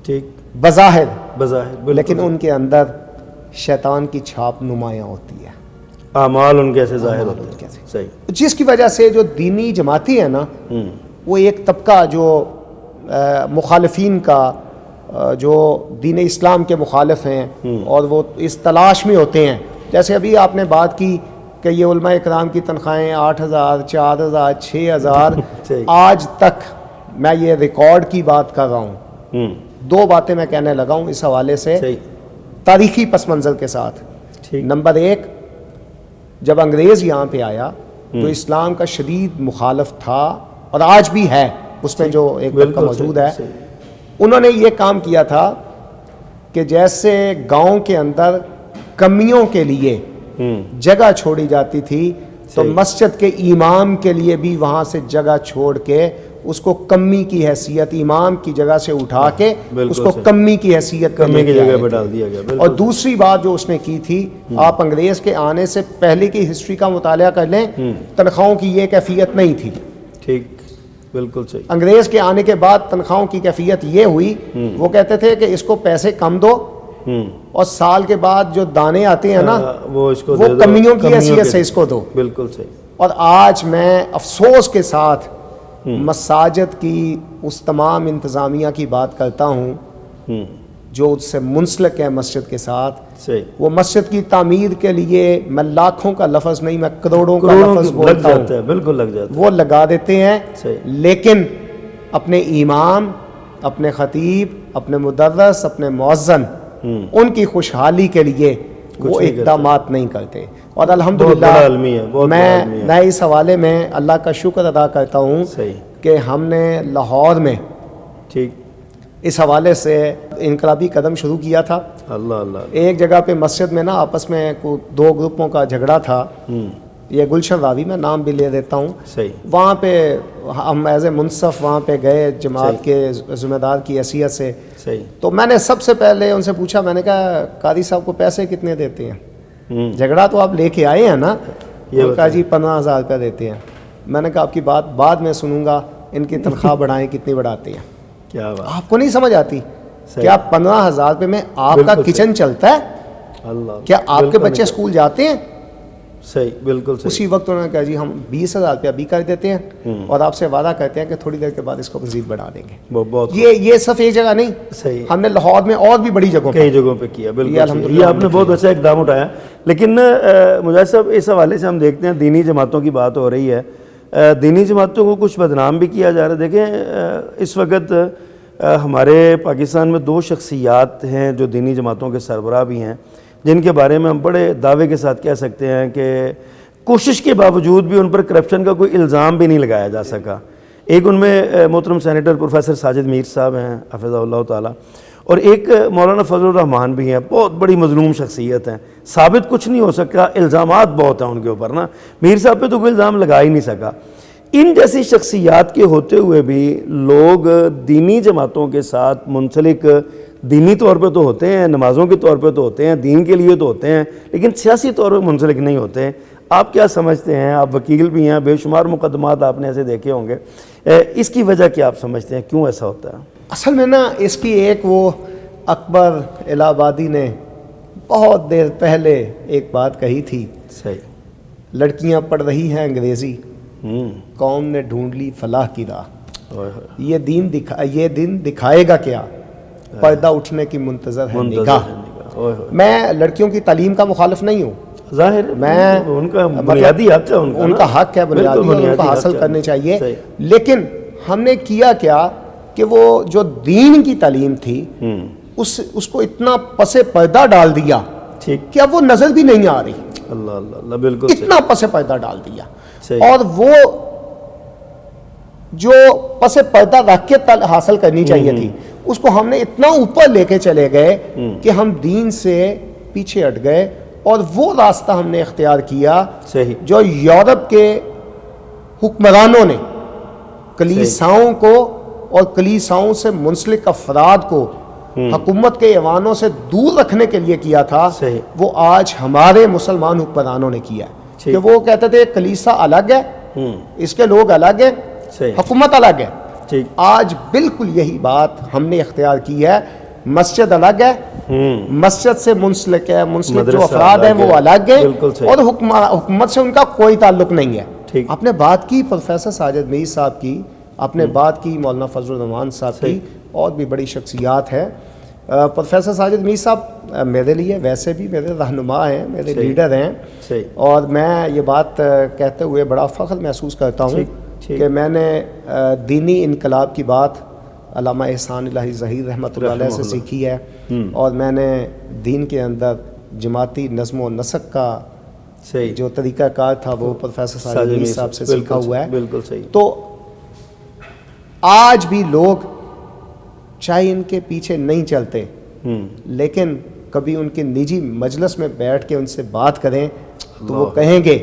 ٹھیک، بظاہر، بالکل، لیکن ان کے اندر شیطان کی چھاپ نمایاں ہوتی ہے۔ اعمال ان کے ایسے ظاہر ہوتے ہیں. صحیح. جس کی وجہ سے جو دینی جماعتی ہیں نا وہ ایک طبقہ جو مخالفین کا جو دین اسلام کے مخالف ہیں اور وہ اس تلاش میں ہوتے ہیں. جیسے ابھی آپ نے بات کی کہ یہ علماء اکرام کی تنخواہیں 8,000 4,000 6,000 آج تک میں یہ ریکارڈ کی بات کر رہا ہوں. دو باتیں میں کہنے لگا ہوں اس حوالے سے تاریخی پس منظر کے ساتھ. نمبر ایک، جب انگریز یہاں پہ آیا تو اسلام کا شدید مخالف تھا اور آج بھی ہے، اس میں جو ایک طبقہ موجود ہے. انہوں نے یہ کام کیا تھا کہ جیسے گاؤں کے اندر کمیوں کے لیے جگہ چھوڑی جاتی تھی تو مسجد کے امام کے لیے بھی وہاں سے جگہ چھوڑ کے اس کو کمی کی حیثیت، امام کی جگہ سے اٹھا کے اس کو کمی کی حیثیت کمی کی جگہ پہ ڈال دیا گیا. اور دوسری بات جو اس نے کی تھی، آپ انگریز کے آنے سے پہلے کی ہسٹری کا مطالعہ کر لیں، تنخواہوں کی یہ کیفیت نہیں تھی. ٹھیک، بالکل صحیح. انگریز کے آنے کے بعد تنخواہوں کی کیفیت یہ ہوئی، وہ کہتے تھے کہ اس کو پیسے کم دو اور سال کے بعد جو دانے آتے ہیں نا وہ اس کو وہ کمیوں کی حیثیت سے اس کو دو. بالکل صحیح. اور آج میں افسوس کے ساتھ مساجد کی اس تمام انتظامیہ کی بات کرتا ہوں جو اس سے منسلک ہے مسجد کے ساتھ. صحیح. وہ مسجد کی تعمیر کے لیے میں لاکھوں کا لفظ نہیں، میں کروڑوں کا لفظ بولتا ہوں، بالکل لگ جاتا ہے، وہ لگا دیتے ہیں. صحیح. لیکن اپنے امام، اپنے خطیب، اپنے مدرس، اپنے مؤذن، ان کی خوشحالی کے لیے وہ اقدامات نہیں کرتے. اور الحمدللہ میں اس حوالے میں اللہ کا شکر ادا کرتا ہوں کہ ہم نے لاہور میں ٹھیک اس حوالے سے انقلابی قدم شروع کیا تھا. اللہ اللہ. ایک جگہ پہ مسجد میں نا آپس میں دو گروپوں کا جھگڑا تھا، یہ گلشن راوی، میں نام بھی لے دیتا ہوں. صحیح. وہاں پہ ہم ایز اے منصف وہاں پہ گئے جماعت کے ذمہ دار کی حیثیت سے. صحیح. تو میں نے سب سے پہلے ان سے پوچھا، میں نے کہا قاضی صاحب کو پیسے کتنے دیتے ہیں؟ جھگڑا تو آپ لے کے آئے ہیں نا؟ یہ کہا جی 15,000 روپیہ دیتے ہیں. میں نے کہا آپ کی بات بعد میں سنوں گا، ان کی تنخواہ بڑھائیں، کتنی بڑھاتے ہیں؟ کیا بات. آپ کو نہیں سمجھ آتی کیا 15,000 روپے میں آپ کا کچن چلتا ہے؟ اللہ. کیا آپ کے بچے اسکول جاتے ہیں؟ صحیح، بالکل صحیح. اسی وقت انہوں نے کہا جی ہم 20,000 روپیہ بھی کر دیتے ہیں اور آپ سے وعدہ کرتے ہیں کہ تھوڑی دیر کے بعد اس کو مزید بڑھا دیں گے. یہ صرف ایک جگہ نہیں، صحیح، ہم نے لاہور میں اور بھی بڑی جگہوں کئی جگہوں پہ کیا. بالکل، یہ آپ نے بہت اچھا اقدام اٹھایا. لیکن مجاہد صاحب اس حوالے سے ہم دیکھتے ہیں دینی جماعتوں کی بات ہو رہی ہے، دینی جماعتوں کو کچھ بدنام بھی کیا جا رہا ہے. دیکھیں اس وقت ہمارے پاکستان میں دو شخصیات ہیں جو دینی جماعتوں کے سربراہ بھی ہیں، جن کے بارے میں ہم بڑے دعوے کے ساتھ کہہ سکتے ہیں کہ کوشش کے باوجود بھی ان پر کرپشن کا کوئی الزام بھی نہیں لگایا جا سکا. ایک ان میں محترم سینیٹر پروفیسر ساجد میر صاحب ہیں حفظہ اللہ تعالیٰ، اور ایک مولانا فضل الرحمان بھی ہیں، بہت بڑی مظلوم شخصیت ہیں. ثابت کچھ نہیں ہو سکا، الزامات بہت ہیں ان کے اوپر نا. میر صاحب پہ تو کوئی الزام لگا ہی نہیں سکا. ان جیسی شخصیات کے ہوتے ہوئے بھی لوگ دینی جماعتوں کے ساتھ منسلک دینی طور پہ تو ہوتے ہیں، نمازوں کے طور پہ تو ہوتے ہیں، دین کے لیے تو ہوتے ہیں، لیکن سیاسی طور پہ منسلک نہیں ہوتے. آپ کیا سمجھتے ہیں؟ آپ وکیل بھی ہیں، بے شمار مقدمات آپ نے ایسے دیکھے ہوں گے. اس کی وجہ کیا آپ سمجھتے ہیں، کیوں ایسا ہوتا ہے؟ اصل میں نا اس کی ایک وہ اکبر الہ آبادی نے بہت دیر پہلے ایک بات کہی تھی. صحیح. لڑکیاں پڑھ رہی ہیں انگریزی، قوم نے ڈھونڈ لی فلاح کی راہ. یہ دن دکھائے گا کیا؟ پردہ اٹھنے کی منتظر ہے نگاہ. میں لڑکیوں کی تعلیم کا مخالف نہیں ہوں، ظاہر میں ان کا بنیادی حق ہے، ان کا حق ہے بنیادی، ان کو حاصل کرنے چاہیے. لیکن ہم نے کیا کیا کہ وہ جو دین کی تعلیم تھی اس کو اتنا پس پردہ ڈال دیا کہ اب وہ نظر بھی نہیں آ رہی. اللہ اللہ، بالکل اتنا پس پردہ ڈال دیا. اور وہ جو پس پردہ رکھ کے حاصل کرنی چاہیے تھی اس کو ہم نے اتنا اوپر لے کے چلے گئے کہ ہم دین سے پیچھے ہٹ گئے. اور وہ راستہ ہم نے اختیار کیا جو یورپ کے حکمرانوں نے کلیساؤں کو اور کلیساؤں سے منسلک افراد کو حکومت کے ایوانوں سے دور رکھنے کے لیے کیا تھا، وہ آج ہمارے مسلمان حکمرانوں نے کیا ہے. کہ وہ کہتے تھے کلیسا الگ ہے، اس کے لوگ الگ ہیں، حکومت الگ ہے. آج بالکل یہی بات ہم نے اختیار کی ہے مسجد الگ ہے, مسجد سے منسلک ہے, منسلک جو افراد ہیں وہ الگ ہیں, اور حکومت سے ان کا کوئی تعلق نہیں ہے. آپ نے بات کی پروفیسر ساجد میر صاحب کی, آپ نے بات کی مولانا فضل الرحمان صاحب کی, اور بھی بڑی شخصیات ہیں. پروفیسر ساجد میر صاحب میرے لیے ویسے بھی میرے رہنما ہیں, میرے لیڈر ہیں, اور میں یہ بات کہتے ہوئے بڑا فخر محسوس کرتا ہوں کہ میں نے دینی انقلاب کی بات علامہ احسان الہی ظہیر رحمۃ اللہ علیہ سے سیکھی ہے, اور میں نے دین کے اندر جماعتی نظم و نسق کا جو طریقہ کار تھا وہ پروفیسر ساجد میر صاحب سے سیکھا ہوا ہے. بالکل صحیح. تو آج بھی لوگ چاہے ان کے پیچھے نہیں چلتے, لیکن کبھی ان کے نجی مجلس میں بیٹھ کے ان سے بات کریں تو وہ کہیں گے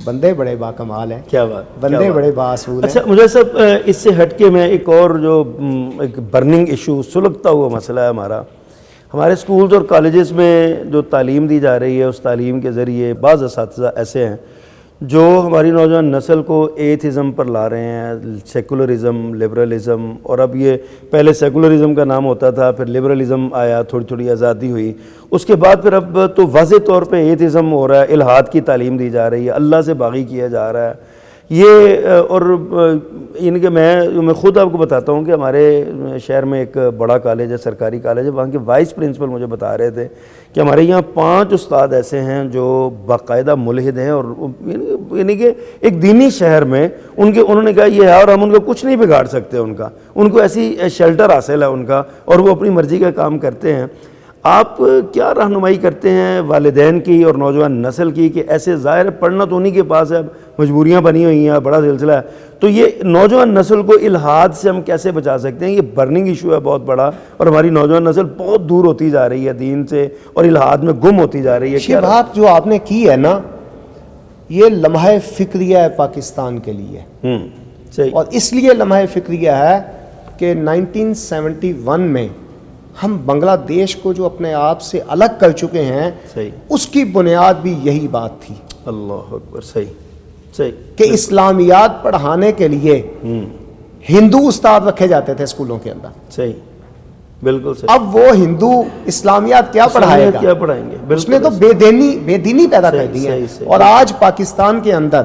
بندے بڑے باکمال ہیں, کیا بات, بندے بڑے بااصول ہیں. اچھا مجھے سب اس سے ہٹ کے میں ایک اور جو ایک برننگ ایشو سلگتا ہوا مسئلہ ہے ہمارا, ہمارے اسکولز اور کالجز میں جو تعلیم دی جا رہی ہے اس تعلیم کے ذریعے بعض اساتذہ ایسے ہیں جو ہماری نوجوان نسل کو ایتھزم پر لا رہے ہیں, سیکولرزم, لبرلزم, اور اب یہ پہلے سیکولرزم کا نام ہوتا تھا, پھر لبرلزم آیا, تھوڑی تھوڑی آزادی ہوئی, اس کے بعد پھر اب تو واضح طور پہ ایتھزم ہو رہا ہے, الہاد کی تعلیم دی جا رہی ہے, اللہ سے باغی کیا جا رہا ہے یہ. اور ان کے میں خود آپ کو بتاتا ہوں کہ ہمارے شہر میں ایک بڑا کالج ہے, سرکاری کالج ہے, وہاں کے وائس پرنسپل مجھے بتا رہے تھے کہ ہمارے یہاں 5 استاد ایسے ہیں جو باقاعدہ ملحد ہیں, اور یعنی کہ ایک دینی شہر میں انہوں نے کہا یہ ہے, اور ہم ان کو کچھ نہیں بگاڑ سکتے, ان کو ایسی شیلٹر حاصل ہے ان کا, اور وہ اپنی مرضی کا کام کرتے ہیں. آپ کیا رہنمائی کرتے ہیں والدین کی اور نوجوان نسل کی کہ ایسے ظاہر پڑھنا تو انہی کے پاس ہے, اب مجبوریاں بنی ہوئی ہیں, بڑا سلسلہ ہے, تو یہ نوجوان نسل کو الہاد سے ہم کیسے بچا سکتے ہیں؟ یہ برننگ ایشو ہے بہت بڑا, اور ہماری نوجوان نسل بہت دور ہوتی جا رہی ہے دین سے اور الہاد میں گم ہوتی جا رہی ہے. یہ بات جو آپ نے کی ہے نا, یہ لمحہ فکریہ ہے پاکستان کے لیے, صحیح, اور اس لیے لمحہ فکریہ ہے کہ 1971 میں ہم بنگلہ دیش کو جو اپنے آپ سے الگ کر چکے ہیں, اس کی بنیاد بھی یہی بات تھی. اللہ اکبر, صحیح صحیح, کہ اسلامیات پڑھانے کے لیے ہندو استاد رکھے جاتے تھے اسکولوں کے اندر. صحیح, بالکل صحیح. اب وہ ہندو اسلامیات کیا پڑھائے گا, کیا پڑھائیں گے؟ اس نے تو بے دینی پیدا کر دی ہے. اور آج پاکستان کے اندر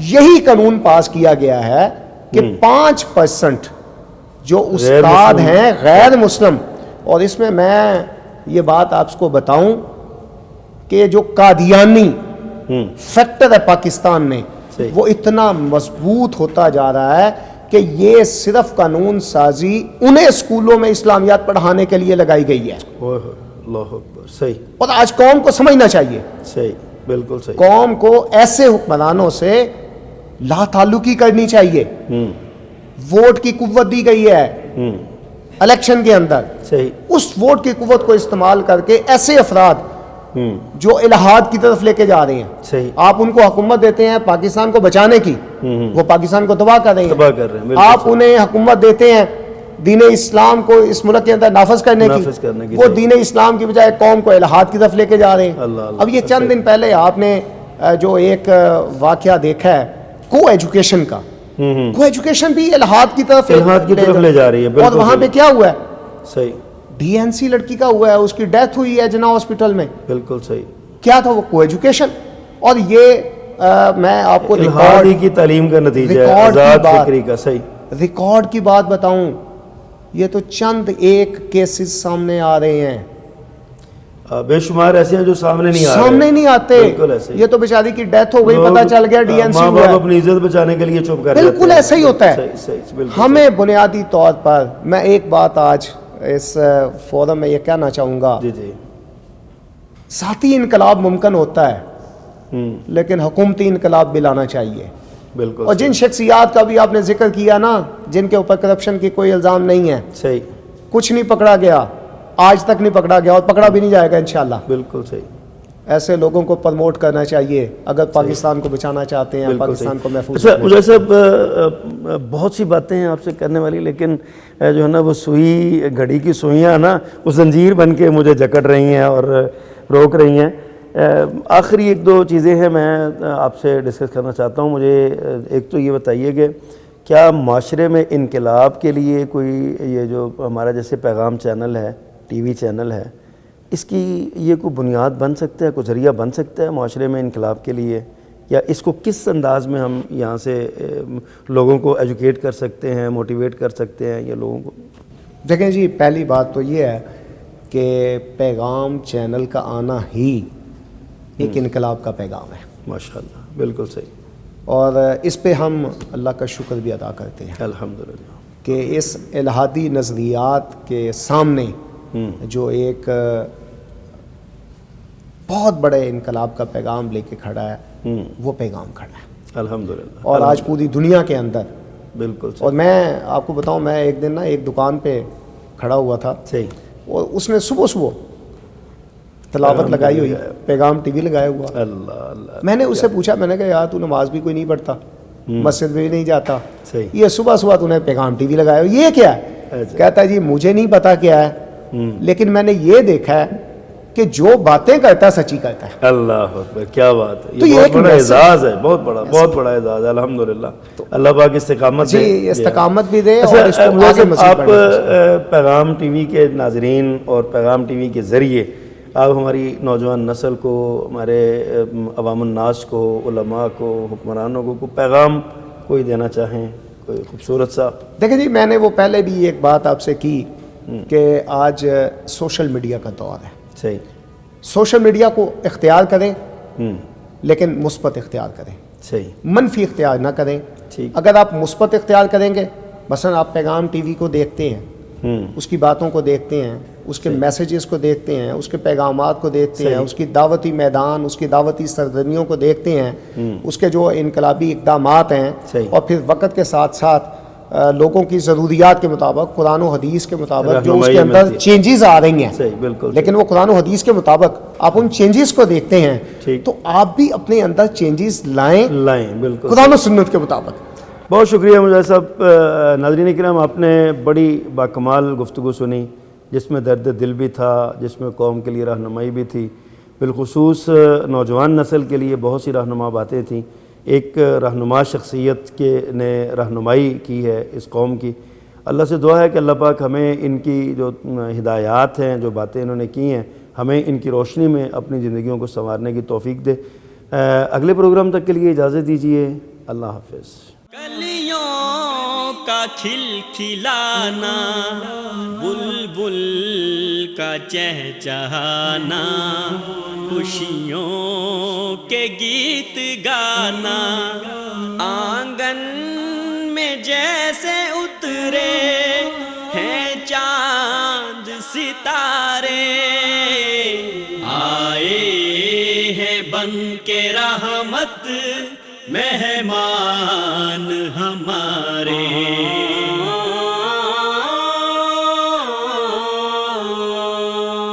یہی قانون پاس کیا گیا ہے کہ 5% جو استاد ہیں غیر مسلم, اور اس میں یہ بات آپ کو بتاؤں کہ جو قادیانی فیکٹر ہے پاکستان میں, وہ اتنا مضبوط ہوتا جا رہا ہے کہ یہ صرف قانون سازی انہیں اسکولوں میں اسلامیات پڑھانے کے لیے لگائی گئی ہے. اللہ اکبر, صحیح. اور آج قوم کو سمجھنا چاہیے, صحیح, بالکل صحیح, قوم کو ایسے حکمرانوں سے لا تعلقی کرنی چاہیے. ووٹ کی قوت دی گئی ہے الیکشن کے اندر, صحیح, اس ووٹ کی قوت کو استعمال کر کے ایسے افراد جو الہاد کی طرف لے کے جا رہے ہیں, صحیح, آپ ان کو حکومت دیتے ہیں پاکستان کو بچانے کی, وہ پاکستان کو تباہ کر رہے ہیں. آپ انہیں حکومت دیتے ہیں دین اسلام کو اس ملک کے اندر نافذ کرنے کی, وہ دین اسلام کی بجائے قوم کو الہاد کی طرف لے کے جا رہے ہیں. اب یہ چند دن پہلے آپ نے جو ایک واقعہ دیکھا ہے کو ایجوکیشن کا, کو ایجوکیشن بھی الہاد کی طرف لے جا رہی ہے, اور وہاں پہ کیا ہوا ہے, صحیح, ڈی این سی لڑکی کا ہوا ہے, اس کی ڈیتھ ہوئی ہے جنا ہاسپٹل میں. بالکل صحیح. کیا تھا وہ کو ایجوکیشن. اور یہ میں آپ کو الہاد کی تعلیم کا نتیجہ ہے, آزاد فکری کا. صحیح, ریکارڈ کی بات بتاؤں, یہ تو چند ایک کیسز سامنے آ رہے ہیں, بے شمار ایسے ہیں جو سامنے نہیں آتے. یہ تو بیچاری کی ڈیتھ ہو گئی, پتہ چل گیا ڈی این سی ہوا ہے, اپنی عزت بچانے کے لیے چپ کر. بالکل ایسا ہی ہوتا ہے. ہمیں بنیادی طور پر, میں ایک بات آج اس فورم میں یہ کہنا چاہوں گا, ذاتی انقلاب ممکن ہوتا ہے لیکن حکومتی انقلاب بھی لانا چاہیے. بالکل. اور جن شخصیات کا بھی آپ نے ذکر کیا نا, جن کے اوپر کرپشن کی کوئی الزام نہیں ہے, صحیح, کچھ نہیں پکڑا گیا, آج تک نہیں پکڑا گیا اور پکڑا بھی نہیں جائے گا انشاءاللہ. بالکل صحیح. ایسے لوگوں کو پروموٹ کرنا چاہیے اگر پاکستان کو بچانا چاہتے ہیں, پاکستان کو محفوظ. مجھے صاحب بہت سی باتیں ہیں آپ سے کرنے والی, لیکن جو ہے نا وہ سوئی, گھڑی کی سوئیاں نا وہ زنجیر بن کے مجھے جکڑ رہی ہیں اور روک رہی ہیں. آخری 1-2 چیزیں ہیں میں آپ سے ڈسکس کرنا چاہتا ہوں. مجھے ایک تو یہ بتائیے کیا معاشرے میں انقلاب کے لیے کوئی یہ جو ہمارا جیسے پیغام چینل ہے، ٹی وی چینل ہے، اس کی یہ کوئی بنیاد بن سکتا ہے، کوئی ذریعہ بن سکتا ہے معاشرے میں انقلاب کے لیے؟ یا اس کو کس انداز میں ہم یہاں سے لوگوں کو ایجوکیٹ کر سکتے ہیں، موٹیویٹ کر سکتے ہیں یا لوگوں کو؟ دیکھیں جی، پہلی بات تو یہ ہے کہ پیغام چینل کا آنا ہی ایک انقلاب کا پیغام ہے۔ ماشاءاللہ، بالکل صحیح، اور اس پہ ہم اللہ کا شکر بھی ادا کرتے ہیں الحمدللہ، کہ اس الہادی نظریات کے سامنے جو ایک بہت بڑے انقلاب کا پیغام لے کے کھڑا ہے، وہ پیغام کھڑا ہے الحمدللہ، اور آج پوری دنیا کے اندر۔ بالکل اور میں آپ کو بتاؤں، میں ایک دن نا ایک دکان پہ کھڑا ہوا تھا، صحیح، اور اس نے صبح صبح تلاوت لگائی ہوئی، پیغام ٹی وی لگایا ہوا۔ اللہ اللہ، میں نے اس سے پوچھا، میں نے کہا یار تو نماز بھی کوئی نہیں پڑھتا، مسجد میں بھی نہیں جاتا، صحیح، یہ صبح صبح تو نے پیغام ٹی وی لگایا ہوا، یہ کیا ہے؟ کہتا ہے جی مجھے نہیں پتا کیا ہے، لیکن میں نے یہ دیکھا ہے کہ جو باتیں کرتا ہے سچی کرتا ہے۔ اللہ اکبر، کیا بات ہے، تو یہ یہ بہت ایک بڑا میسج اعزاز ہے، بہت بڑا اعزاز ہے، الحمدللہ، اللہ پاک استقامت دے۔ جی استقامت بھی دے اچھا، اور اس کو آگے مزید آپ بڑھنے کی۔ پیغام ٹی وی کے ناظرین اور پیغام ٹی وی کے ذریعے آپ ہماری نوجوان نسل کو، ہمارے عوام الناس کو، علماء کو، حکمرانوں کو کوئی پیغام کوئی دینا چاہیں، کوئی خوبصورت سا؟ دیکھیں جی، میں نے وہ پہلے بھی ایک بات آپ سے کی کہ آج سوشل میڈیا کا دور ہے، صحیح، سوشل میڈیا کو اختیار کریں لیکن مثبت اختیار کریں، صحیح، منفی اختیار نہ کریں۔ ٹھیک، اگر آپ مثبت اختیار کریں گے، مثلا آپ پیغام ٹی وی کو دیکھتے ہیں، اس کی باتوں کو دیکھتے ہیں، اس کے میسیجز کو دیکھتے ہیں، اس کے پیغامات کو دیکھتے ہیں، اس کی دعوتی میدان، اس کی دعوتی سرگرمیوں کو دیکھتے ہیں، اس کے جو انقلابی اقدامات ہیں، صحیح، اور پھر وقت کے ساتھ ساتھ لوگوں کی ضروریات کے مطابق، قرآن و حدیث کے مطابق جو اس کے اندر چینجز آ رہی ہیں، صحیح، بالکل، لیکن وہ قرآن و حدیث کے مطابق آپ ان چینجز کو دیکھتے ہیں، تو آپ بھی اپنے اندر چینجز لائیں بالکل، قرآن و سنت کے مطابق۔ بہت شکریہ مجاہد صاحب۔ ناظرین کرام، آپ نے بڑی باکمال گفتگو سنی، جس میں درد دل بھی تھا، جس میں قوم کے لیے رہنمائی بھی تھی، بالخصوص نوجوان نسل کے لیے بہت سی رہنما باتیں تھیں۔ ایک رہنما شخصیت کے نے رہنمائی کی ہے اس قوم کی۔ اللہ سے دعا ہے کہ اللہ پاک ہمیں ان کی جو ہدایات ہیں، جو باتیں انہوں نے کی ہیں، ہمیں ان کی روشنی میں اپنی زندگیوں کو سنوارنے کی توفیق دے۔ اگلے پروگرام تک کے لیے اجازت دیجیے، اللہ حافظ۔ کلیوں کا کھلکھلانا، بلبل کا چہچہانا، خوشیوں کے گیت گانا، آنگن میں جیسے اترے ہیں چاند ستارے، آئے ہیں بن کے رحمت مہمان ہمارے۔